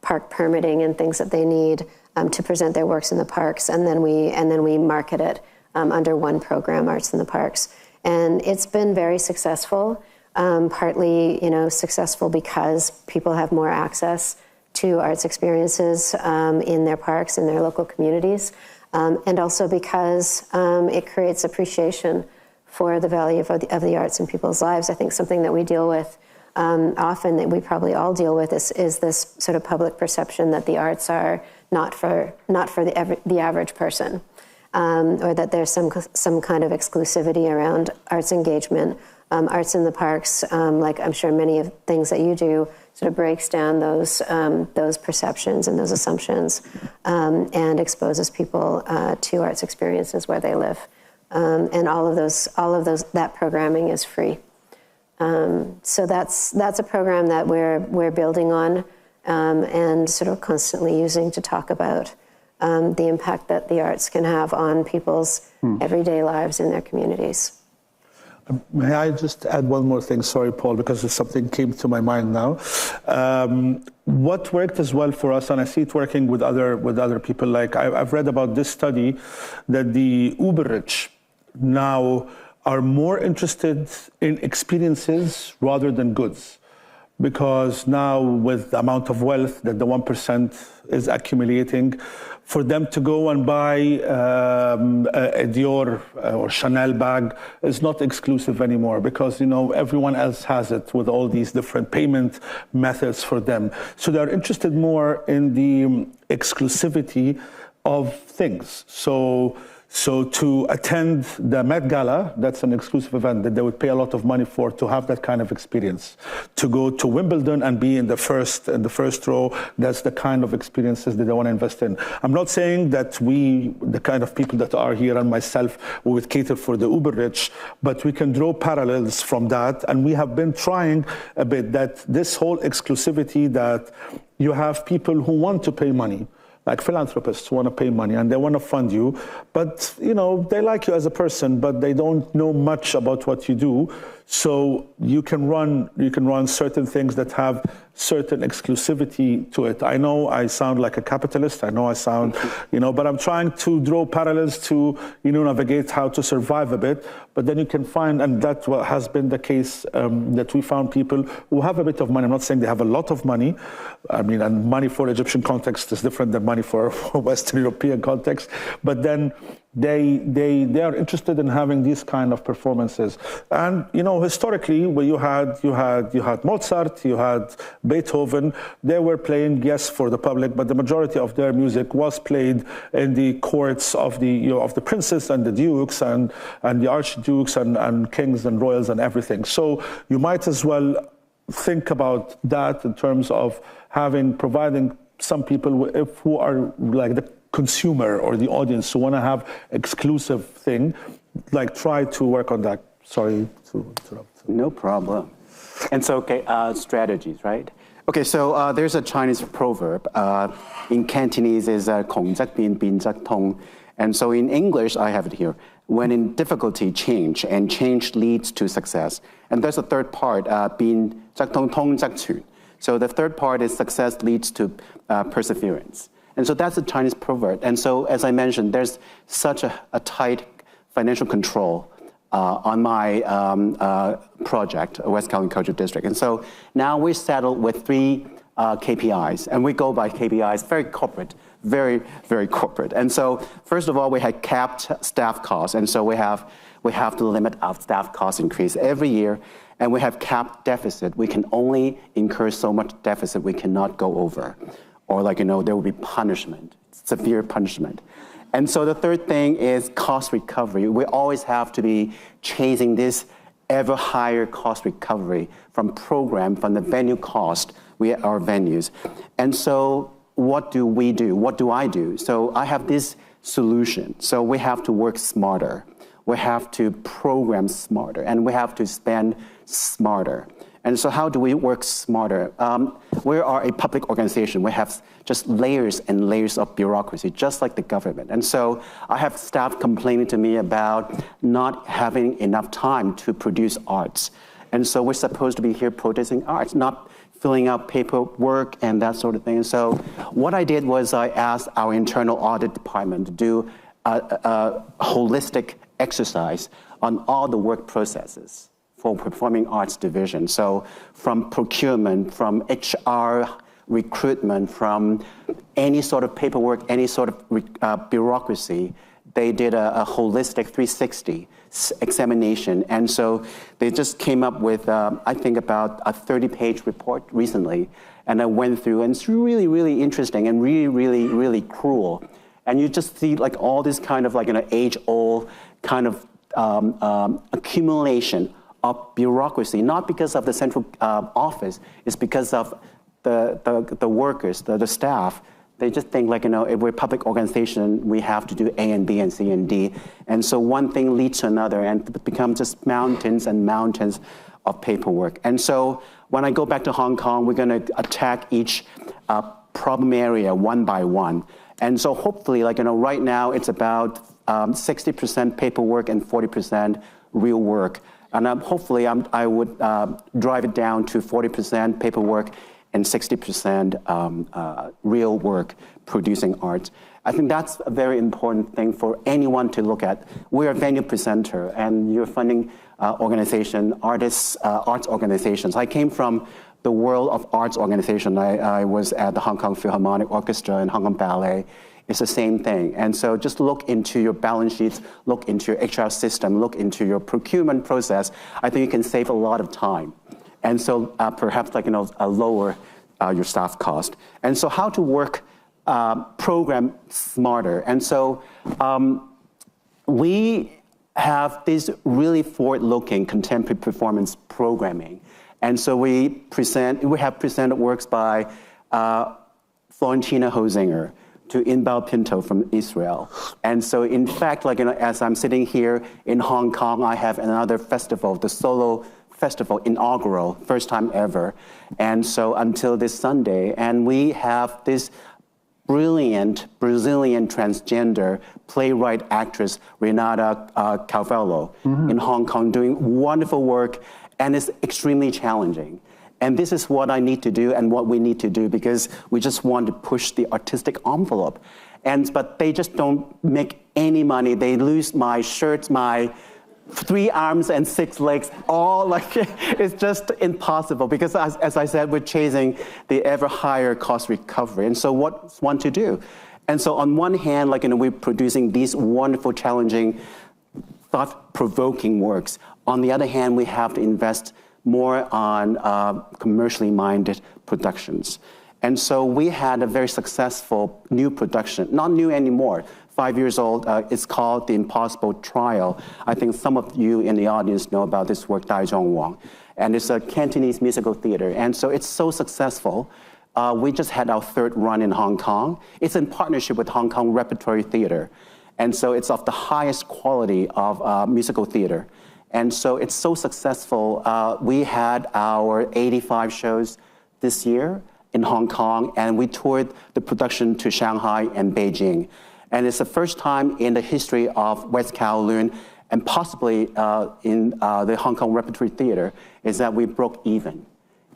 park permitting and things that they need to present their works in the parks, and then we market it under one program, Arts in the Parks, and it's been very successful. Partly, successful because people have more access to arts experiences in their parks, in their local communities, and also because it creates appreciation for the value of the arts in people's lives. I think something that we deal with often, that we probably all deal with, is this sort of public perception that the arts are not for the average person, or that there's some kind of exclusivity around arts engagement. Arts in the Parks, like I'm sure many of things that you do, sort of breaks down those perceptions and those assumptions, and exposes people to arts experiences where they live. And all of that programming is free. So that's a program that we're building on, and sort of constantly using to talk about the impact that the arts can have on people's everyday lives in their communities. May I just add one more thing? Sorry, Paul, because something came to my mind now. What worked as well for us, and I see it working with other people, like I've read about this study that the uber rich now are more interested in experiences rather than goods. Because now, with the amount of wealth that the 1% is accumulating, for them to go and buy a Dior or Chanel bag is not exclusive anymore, because everyone else has it with all these different payment methods for them. So they're interested more in the exclusivity of things. So So to attend the Met Gala, that's an exclusive event that they would pay a lot of money for, to have that kind of experience. To go to Wimbledon and be in the first row, that's the kind of experiences that they want to invest in. I'm not saying that we, the kind of people that are here and myself, we would cater for the uber rich, but we can draw parallels from that. And we have been trying a bit that this whole exclusivity, that you have people who want to pay money, like philanthropists who want to pay money and they want to fund you, but they like you as a person, but they don't know much about what you do. So you can run certain things that have certain exclusivity to it. I know I sound like a capitalist. I know I sound, but I'm trying to draw parallels to, navigate how to survive a bit. But then you can find, and that has been the case, that we found people who have a bit of money. I'm not saying they have a lot of money. I mean, and money for Egyptian context is different than money for Western European context. But then they are interested in having these kind of performances. And historically, where you had Mozart, you had Beethoven, they were playing, yes, for the public, but the majority of their music was played in the courts of the princes and the dukes and the archdukes and kings and royals and everything. So you might as well think about that in terms of providing some people who are like the consumer or the audience who want to have exclusive thing, like try to work on that. Sorry to interrupt. No problem. And so, strategies, right? Okay, so there's a Chinese proverb. In Cantonese is "Kong zak bin, bin zak tong." And so in English, I have it here. When in difficulty, change, and change leads to success. And there's a third part, bin zak tong, tong zak chun. So the third part is success leads to perseverance. And so that's a Chinese proverb. And so, as I mentioned, there's such a tight financial control on my project, West Kowloon Cultural District. And so now we're settled with 3 KPIs, and we go by KPIs, very corporate, very, very corporate. And so, first of all, we had capped staff costs, and so we have to limit our staff cost increase every year, and we have capped deficit. We can only incur so much deficit we cannot go over. Or there will be punishment, severe punishment. And so the third thing is cost recovery. We always have to be chasing this ever higher cost recovery from the venue cost, our venues. And so what do we do? What do I do? So I have this solution. So we have to work smarter. We have to program smarter, and we have to spend smarter. And so how do we work smarter? We are a public organization. We have just layers and layers of bureaucracy, just like the government. And so I have staff complaining to me about not having enough time to produce arts. And so we're supposed to be here protesting arts, not filling out paperwork and that sort of thing. And so what I did was I asked our internal audit department to do a holistic exercise on all the work processes for performing arts division. So from procurement, from HR, recruitment, from any sort of paperwork, any sort of bureaucracy, they did a holistic 360 examination. And so they just came up with, I think, about a 30-page report recently. And I went through, and it's really, really interesting and really, really, really cruel. And you just see all this kind of age-old kind of accumulation of bureaucracy, not because of the central office, it's because of the workers, the staff. They just think if we're a public organization, we have to do A and B and C and D. And so one thing leads to another, and it becomes just mountains and mountains of paperwork. And so when I go back to Hong Kong, we're gonna attack each problem area one by one. And so hopefully, right now, it's about 60% paperwork and 40% real work. And hopefully, I would drive it down to 40% paperwork and 60% real work producing art. I think that's a very important thing for anyone to look at. We're a venue presenter, and you're funding organization, artists, arts organizations. I came from the world of arts organization. I was at the Hong Kong Philharmonic Orchestra and Hong Kong Ballet. It's the same thing. And so just look into your balance sheets, look into your HR system, look into your procurement process. I think you can save a lot of time. And so perhaps lower your staff cost. And so how to work program smarter. And so we have this really forward-looking contemporary performance programming. And so we have presented works by Florentina Hosinger to Inbal Pinto from Israel. And so in fact, as I'm sitting here in Hong Kong, I have another festival, the Solo Festival inaugural, first time ever. And so until this Sunday, and we have this brilliant Brazilian transgender playwright actress, Renata Calvello, in Hong Kong, doing wonderful work, and it's extremely challenging. And this is what I need to do and what we need to do, because we just want to push the artistic envelope. But they just don't make any money. They lose my shirts, my 3 arms and 6 legs, all it's just impossible, because as I said, we're chasing the ever higher cost recovery. And so what's one to do? And so on one hand, we're producing these wonderful, challenging, thought-provoking works. On the other hand, we have to invest more on commercially minded productions. And so we had a very successful new production, not new anymore, 5 years old. It's called The Impossible Trial. I think some of you in the audience know about this work, Dai Zhong Wang. And it's a Cantonese musical theater. And so it's so successful. We just had our 3rd run in Hong Kong. It's in partnership with Hong Kong Repertory Theater. And so it's of the highest quality of musical theater. And so it's so successful. We had our 85 shows this year in Hong Kong, and we toured the production to Shanghai and Beijing. And it's the first time in the history of West Kowloon, and possibly in the Hong Kong Repertory Theater, is that we broke even.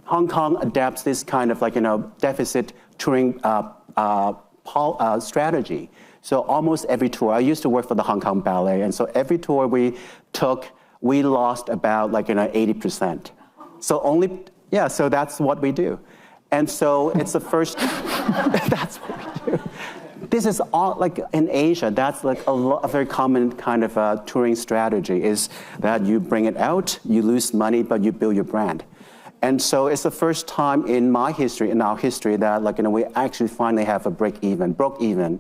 Hong Kong adapts this kind of deficit touring strategy. So almost every tour, I used to work for the Hong Kong Ballet, and so every tour we took, we lost about 80%. So so that's what we do. And so it's the first, that's what we do. This is all in Asia, that's a very common kind of touring strategy, is that you bring it out, you lose money, but you build your brand. And so it's the first time in our history, that we actually finally have a broke even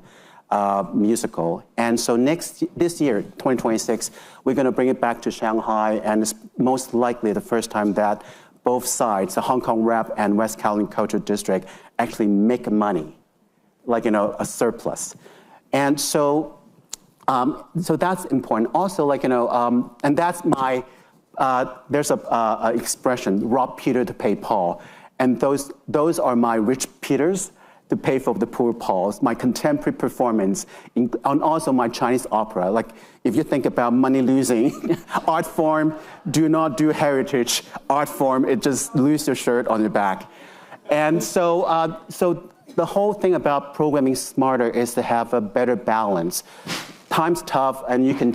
musical. And so this year, 2026, we're going to bring it back to Shanghai, and it's most likely the first time that both sides, the Hong Kong Rep and West Kowloon Cultural District, actually make money, a surplus. And so, so that's important. Also, and that's my, there's a expression, rob Peter to pay Paul. And those are my rich Peters to pay for the poor Pauls, my contemporary performance, and also my Chinese opera. If you think about money losing, art form, do not do heritage. Art form, it just lose your shirt on your back. And so, so the whole thing about programming smarter is to have a better balance. Time's tough, and you can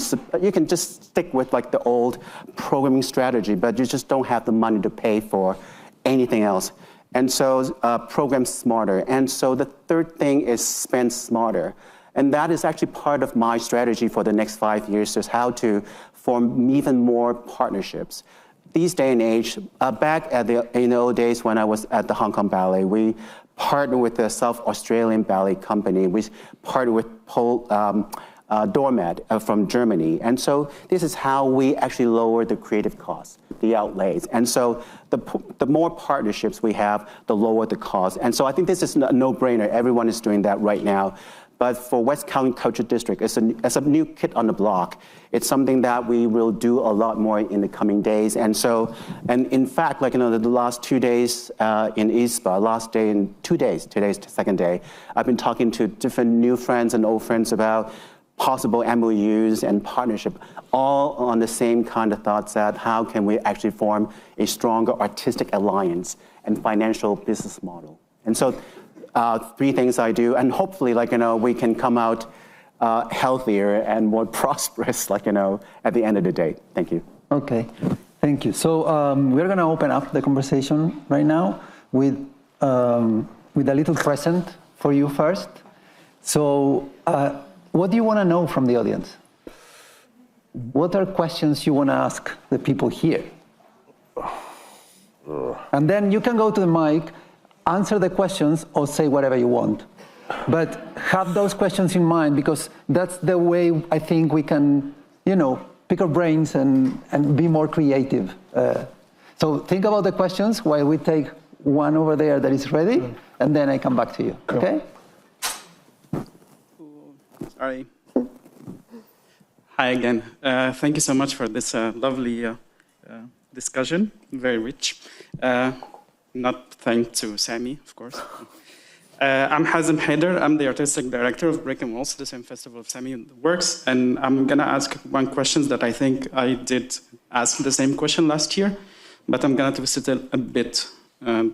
just stick with the old programming strategy, but you just don't have the money to pay for anything else. And so program smarter. And so the third thing is spend smarter. And that is actually part of my strategy for the next 5 years, is how to form even more partnerships. These day and age, back in the old days when I was at the Hong Kong Ballet, we partnered with the South Australian Ballet Company. We partnered with Doormat from Germany. And so this is how we actually lower the creative costs, the outlays. And so the more partnerships we have, the lower the cost. And so I think this is a no-brainer. Everyone is doing that right now. But for West Kowloon Cultural District, it's a new kid on the block. It's something that we will do a lot more in the coming days. And so, and in fact, the last 2 days in ISPA, last day in 2 days, today's the second day, I've been talking to different new friends and old friends about possible MOUs and partnership, all on the same kind of thoughts, that how can we actually form a stronger artistic alliance and financial business model. And so 3 things I do, and hopefully we can come out healthier and more prosperous at the end of the day. Thank you. Okay, thank you. So we're going to open up the conversation right now with a little present for you first. So what do you want to know from the audience? What are questions you want to ask the people here? And then you can go to the mic, answer the questions, or say whatever you want. But have those questions in mind, because that's the way I think we can, pick our brains and be more creative. So think about the questions while we take one over there that is ready, and then I come back to you, okay? Sorry. Hi again. Thank you so much for this lovely discussion, very rich. Not thanks to Sami, of course. I'm Hazem Haider. I'm the artistic director of Brick and Walls, the same festival of Sami works. And I'm going to ask one question that I think I did ask the same question last year, but I'm going to twist it a bit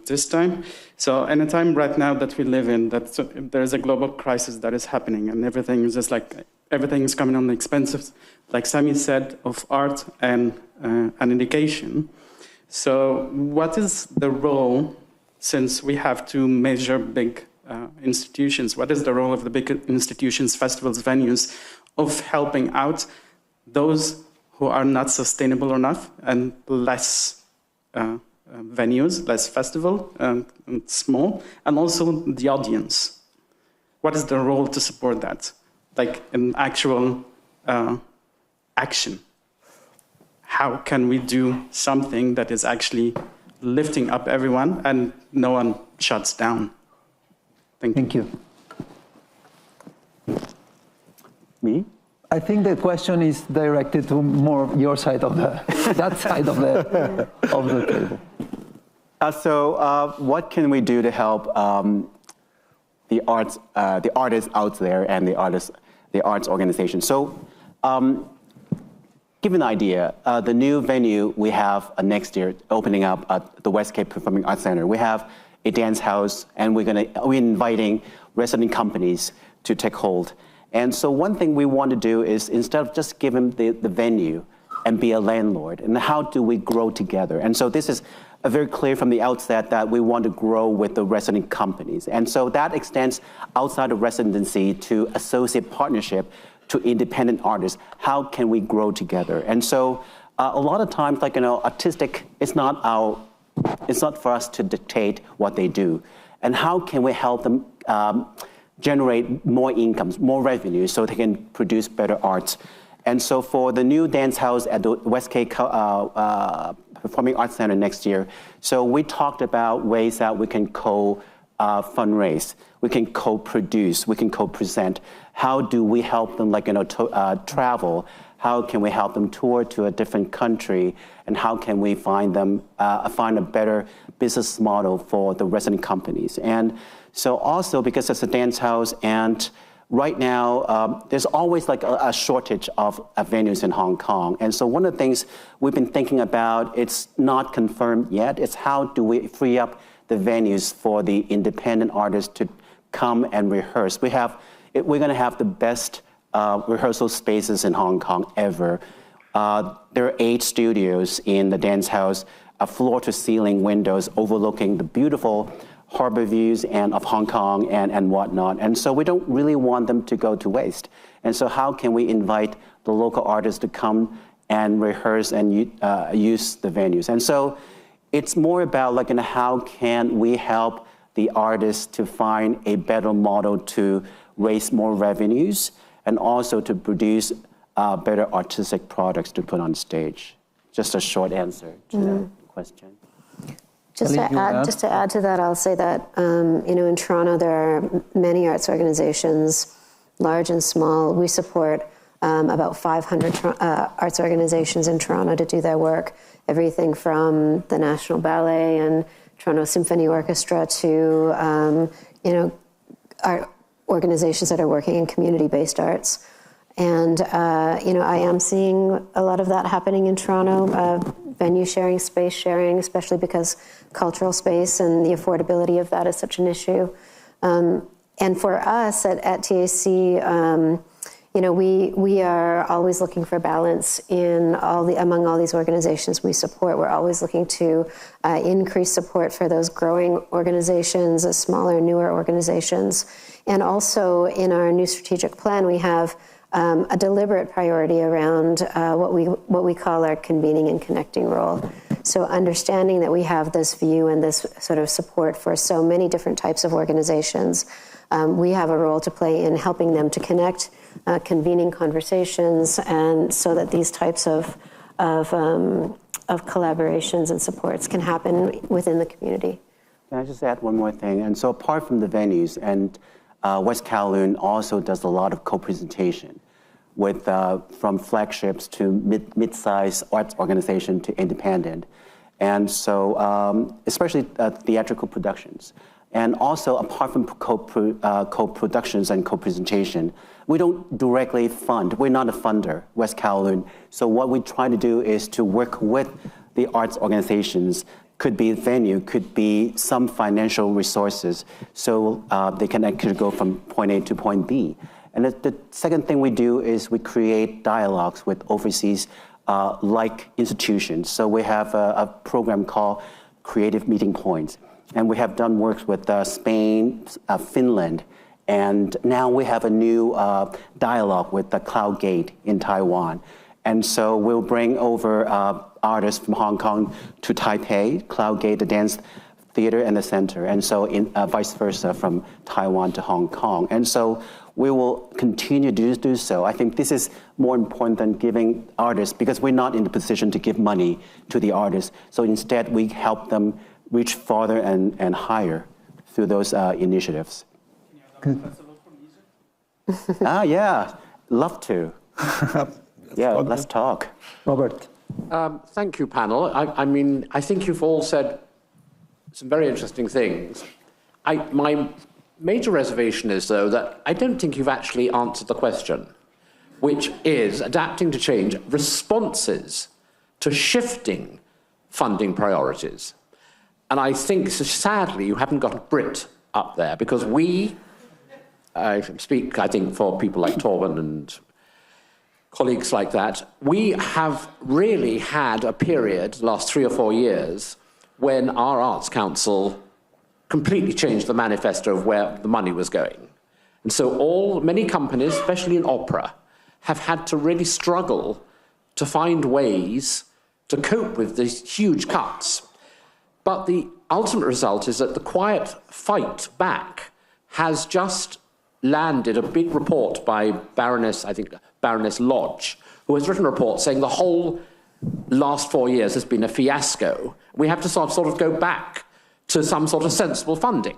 this time. So in a time right now that we live in, that there is a global crisis that is happening, and everything is just like, everything is coming on expensive, like Sami said, of art and education. So what is the role, since we have to measure big institutions, what is the role of the big institutions, festivals, venues, of helping out those who are not sustainable enough and less venues, less festival, and small, and also the audience? What is the role to support that, like in actual action? How can we do something that is actually lifting up everyone and no one shuts down? Thank you. Me? I think the question is directed to more your side of that side of the table. So what can we do to help the artists out there and the arts organization? So give an idea, the new venue we have next year opening up at the West Cape Performing Arts Center. We have a dance house, and we're inviting resident companies to take hold. And so one thing we want to do is, instead of just giving the venue and be a landlord, and how do we grow together? And so this is very clear from the outset that we want to grow with the resident companies. And so that extends outside of residency to associate partnership to independent artists. How can we grow together? And so a lot of times, artistic, it's not for us to dictate what they do. And how can we help them generate more incomes, more revenue, so they can produce better art? And so for the new dance house at the West Cape Performing Arts Center next year, so we talked about ways that we can fundraise, we can co-produce, we can co-present. How do we help them, travel? How can we help them tour to a different country? And how can we find a better business model for the resident companies? And so also, because it's a dance house, and right now there's always a shortage of venues in Hong Kong. And so one of the things we've been thinking about, it's not confirmed yet, is how do we free up the venues for the independent artists to come and rehearse. We're going to have the best rehearsal spaces in Hong Kong ever. There are 8 studios in the dance house, floor-to-ceiling windows overlooking the beautiful harbor views of Hong Kong and whatnot. And so we don't really want them to go to waste. And so how can we invite the local artists to come and rehearse and use the venues? And so it's more about how can we help the artists to find a better model to raise more revenues, and also to produce better artistic products to put on stage. Just a short answer to that question. Just to add to that, I'll say that in Toronto there are many arts organizations, large and small. We support about 500 arts organizations in Toronto to do their work. Everything from the National Ballet and Toronto Symphony Orchestra to art organizations that are working in community-based arts. And I am seeing a lot of that happening in Toronto, venue sharing, space sharing, especially because cultural space and the affordability of that is such an issue. And for us at TAC, we are always looking for balance among all these organizations we support. We're always looking to increase support for those growing organizations, smaller, newer organizations. And also in our new strategic plan, we have a deliberate priority around what we call our convening and connecting role. So understanding that we have this view and this sort of support for so many different types of organizations, we have a role to play in helping them to connect, convening conversations, and so that these types of collaborations and supports can happen within the community. Can I just add one more thing? And so apart from the venues, and West Kowloon also does a lot of co-presentation with from flagships to mid-sized arts organization to independent. And so especially theatrical productions. And also apart from co-productions and co-presentation, we don't directly fund. We're not a funder, West Kowloon. So what we try to do is to work with the arts organizations, could be venue, could be some financial resources, so they can actually go from point A to point B. And the second thing we do is we create dialogues with overseas like institutions. So we have a program called Creative Meeting Points. And we have done works with Spain, Finland, and now we have a new dialogue with the Cloud Gate in Taiwan. And so we'll bring over artists from Hong Kong to Taipei, Cloud Gate, the dance theater and the center, and so vice versa from Taiwan to Hong Kong. And so we will continue to do so. I think this is more important than giving artists, because we're not in the position to give money to the artists. So instead, we help them reach farther and higher through those initiatives. Yeah, love to. Yeah, let's talk. Robert. Thank you, panel. I mean, I think you've all said some very interesting things. My major reservation is, though, that I don't think you've actually answered the question, which is adapting to change, responses to shifting funding priorities. And I think, sadly, you haven't got a Brit up there, because I speak, I think, for people like Torben and colleagues like that, we have really had a period, the last 3 or 4 years, when our Arts Council completely changed the manifesto of where the money was going. And so many companies, especially in opera, have had to really struggle to find ways to cope with these huge cuts. But the ultimate result is that the quiet fight back has just landed a big report by Baroness Lodge, who has written a report saying the whole last 4 years has been a fiasco. We have to sort of go back to some sort of sensible funding.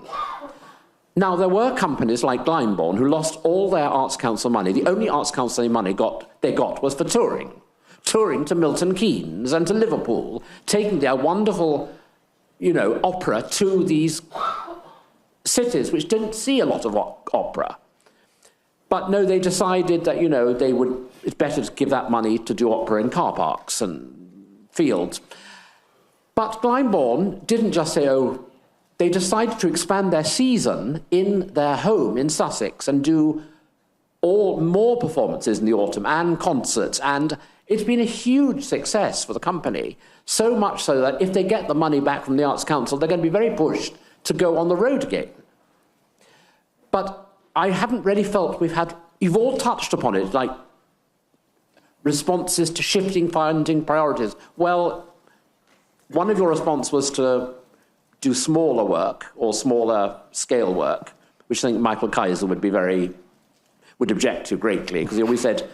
Now, there were companies like Glyndebourne who lost all their Arts Council money. The only Arts Council money they got was for touring to Milton Keynes and to Liverpool, taking their wonderful, opera to these cities which didn't see a lot of opera. But no, they decided that, it's better to give that money to do opera in car parks and fields. But Glyndebourne didn't just say, they decided to expand their season in their home in Sussex and do more performances in the autumn and concerts. And it's been a huge success for the company, so much so that if they get the money back from the Arts Council, they're going to be very pushed to go on the road again. But I haven't really felt you've all touched upon it, like responses to shifting funding priorities. Well, one of your responses was to do smaller work or smaller scale work, which I think Michael Kaiser would object to greatly, because he always said,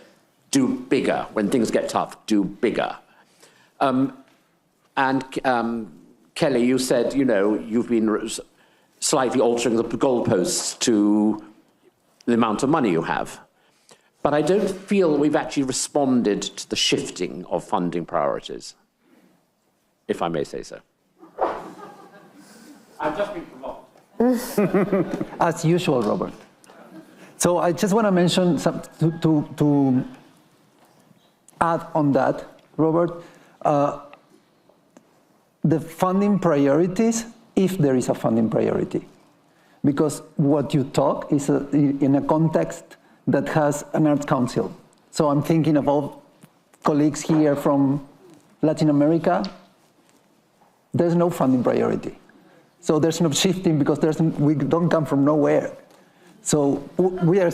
do bigger. When things get tough, do bigger. Kelly, you said, you've been slightly altering the goalposts to the amount of money you have. But I don't feel we've actually responded to the shifting of funding priorities, if I may say so. I've just been provoked. As usual, Robert. So I just want to mention to add on that, Robert, the funding priorities, if there is a funding priority. Because what you talk is in a context that has an Arts Council. So I'm thinking of all colleagues here from Latin America. There's no funding priority. So there's no shifting, because we don't come from nowhere. So we are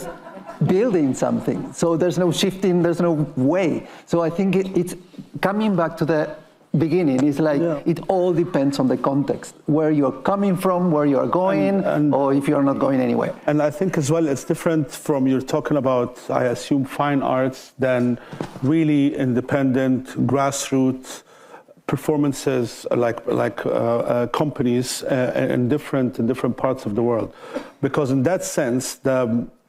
building something. So there's no shifting, there's no way. So I think it's coming back to the beginning. It's like it all depends on the context, where you're coming from, where you're going, or if you're not going anywhere. And I think as well, it's different from you're talking about, I assume, fine arts than really independent, grassroots performances like companies in different parts of the world. Because in that sense,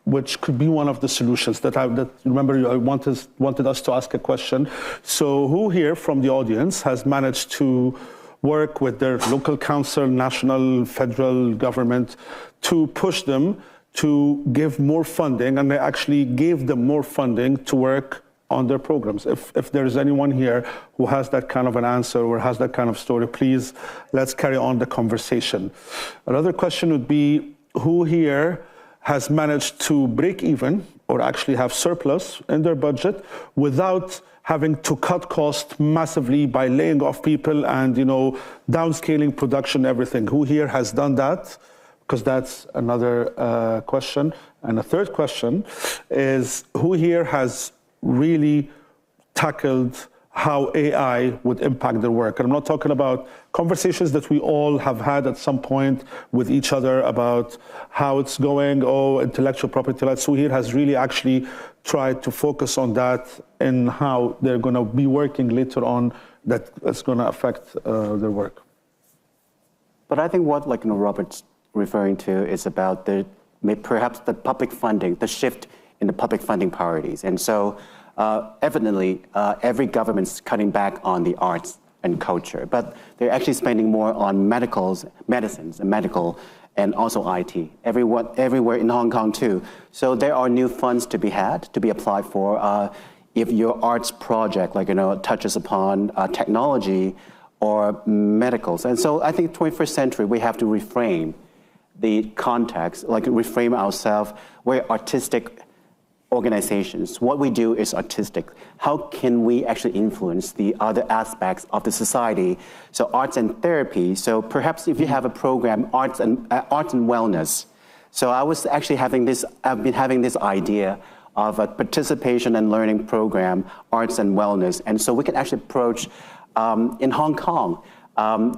which could be one of the solutions that remember I wanted us to ask a question. So who here from the audience has managed to work with their local council, national, federal government to push them to give more funding, and they actually gave them more funding to work on their programs? If there's anyone here who has that kind of an answer or has that kind of story, please, let's carry on the conversation. Another question would be, who here has managed to break even or actually have surplus in their budget without having to cut costs massively by laying off people and, downscaling production, everything? Who here has done that? Because that's another question. And a third question is, who here has really tackled how AI would impact their work? And I'm not talking about conversations that we all have had at some point with each other about how it's going, intellectual property rights. Who here has really actually tried to focus on that and how they're going to be working later on that's going to affect their work? But I think what Robert's referring to is about perhaps the public funding, the shift in the public funding priorities. And so evidently, every government's cutting back on the arts and culture, but they're actually spending more on medicines and medical, and also IT, everywhere in Hong Kong too. So there are new funds to be applied for. If your arts project, touches upon technology or medicals. And so I think 21st century, we have to reframe the context, reframe ourselves. We're artistic organizations. What we do is artistic. How can we actually influence the other aspects of the society? So arts and therapy. So perhaps if you have a program, arts and wellness. So I've been having this idea of a participation and learning program, arts and wellness. And so we can actually approach, in Hong Kong,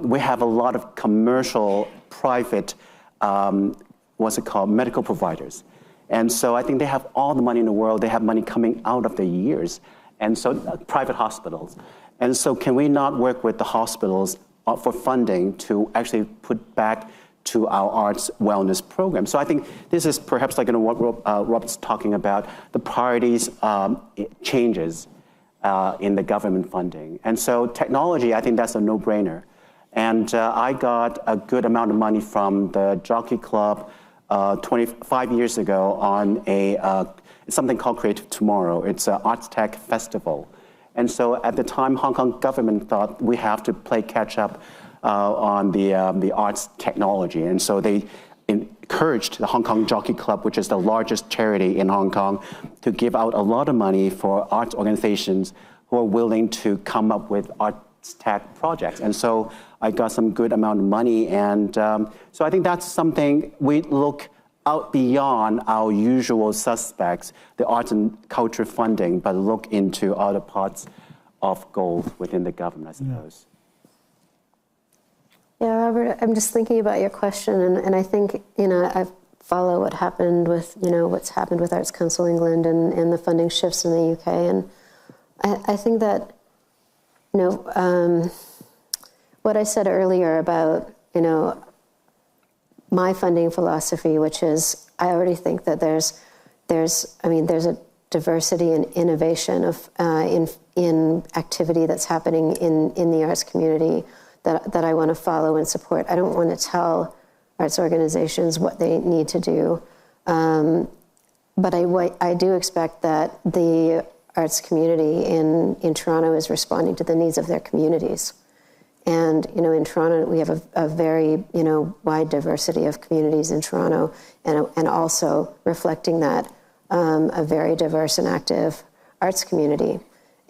we have a lot of commercial, private, medical providers. And so I think they have all the money in the world. They have money coming out of the years. And so private hospitals. And so can we not work with the hospitals for funding to actually put back to our arts wellness program? So I think this is perhaps what Rob's talking about, the priorities changes in the government funding. And so technology, I think that's a no-brainer. And I got a good amount of money from the Jockey Club 25 years ago on something called Creative Tomorrow. It's an arts tech festival. And so at the time, Hong Kong government thought we have to play catch up on the arts technology. And so they encouraged the Hong Kong Jockey Club, which is the largest charity in Hong Kong, to give out a lot of money for arts organizations who are willing to come up with arts tech projects. And so I got some good amount of money. And so I think that's something we look out beyond our usual suspects, the arts and culture funding, but look into other parts of goals within the government, I suppose. Yeah, Robert, I'm just thinking about your question, and I think, I follow what happened with, what's happened with Arts Council England and the funding shifts in the UK. And I think that, what I said earlier about, my funding philosophy, which is, I already think that there's a diversity and innovation of in activity that's happening in the arts community that I want to follow and support. I don't want to tell arts organizations what they need to do, but I do expect that the arts community in Toronto is responding to the needs of their communities. And, in Toronto, we have a very, wide diversity of communities in Toronto, and also reflecting that, a very diverse and active arts community.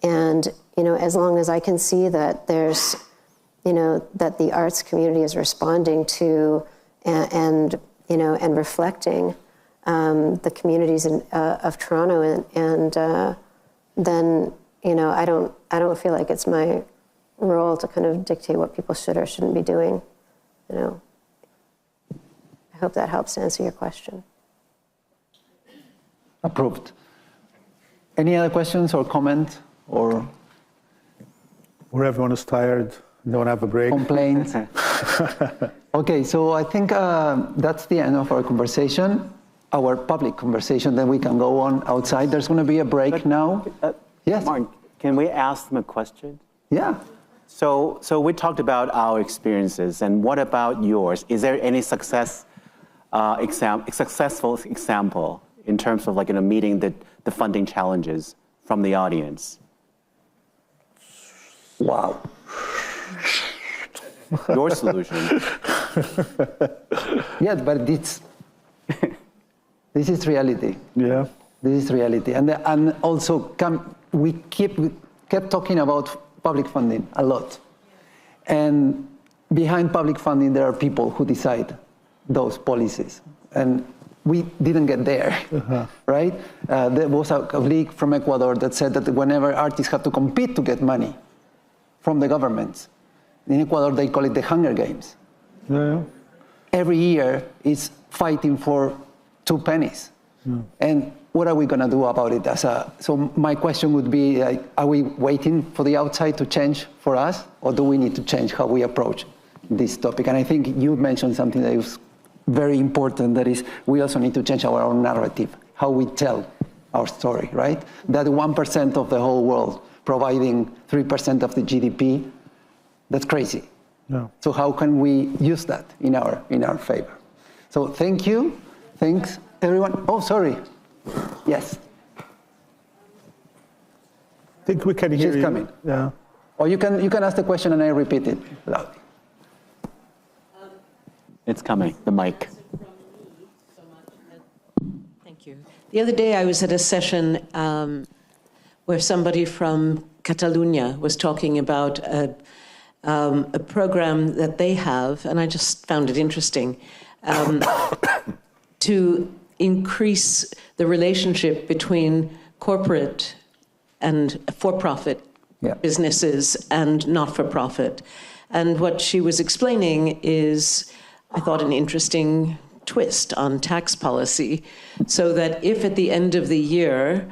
And, as long as I can see that there's, that the arts community is responding to and reflecting the communities of Toronto, and then, I don't feel like it's my role to kind of dictate what people should or shouldn't be doing. You know, I hope that helps to answer your question. Approved. Any other questions or comments or Where everyone is tired, they want to have a break. complaints? Okay, so I think that's the end of our conversation, our public conversation. Then we can go on outside. There's going to be a break now. Yes. Martin, can we ask them a question? Yeah. So we talked about our experiences, and what about yours? Is there any successful example in terms of like in a meeting that the funding challenges from the audience? Wow. Your solution. Yeah, but this is reality. Yeah. This is reality. And also, we kept talking about public funding a lot. And behind public funding, there are people who decide those policies. And we didn't get there, right? There was a colleague from Ecuador that said that whenever artists have to compete to get money from the governments, in Ecuador, they call it the Hunger Games. Yeah. Every year is fighting for 2 pennies. Yeah. And what are we going to do about it? So my question would be, like, are we waiting for the outside to change for us, or do we need to change how we approach this topic? And I think you mentioned something that is very important, that is, we also need to change our own narrative, how we tell our story, right? That 1% of the whole world providing 3% of the GDP, that's crazy. Yeah. So how can we use that in our favor? So thank you. Thanks, everyone. Oh, sorry. Yes. I think we can hear you. She's coming. Yeah. Or you can ask the question and I repeat it loudly. It's coming, the mic. Thank you. The other day I was at a session where somebody from Catalonia was talking about a program that they have, and I just found it interesting, to increase the relationship between corporate and for-profit businesses and not-for-profit. And what she was explaining is, I thought, an interesting twist on tax policy, so that if at the end of the year,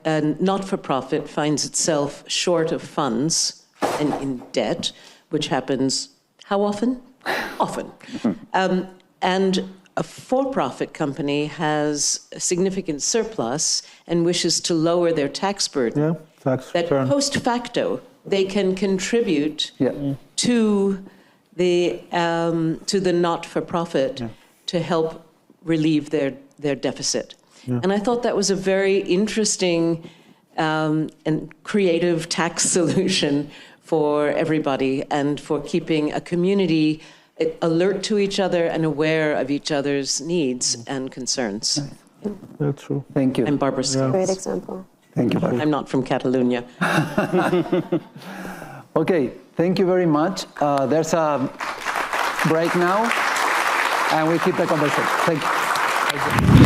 a not-for-profit finds itself short of funds and in debt, which happens how often? Often. And a for-profit company has a significant surplus and wishes to lower their tax burden, tax that return. post facto they can contribute to the not-for-profit to help relieve their deficit. And I thought that was a very interesting and creative tax solution for everybody, and for keeping a community alert to each other and aware of each other's needs and concerns. That's true. Thank you. I'm Barbara Steele. Great example. Thank you, Barbara. I'm not from Catalonia. Okay, thank you very much. There's a break now, and we keep the conversation. Thank you.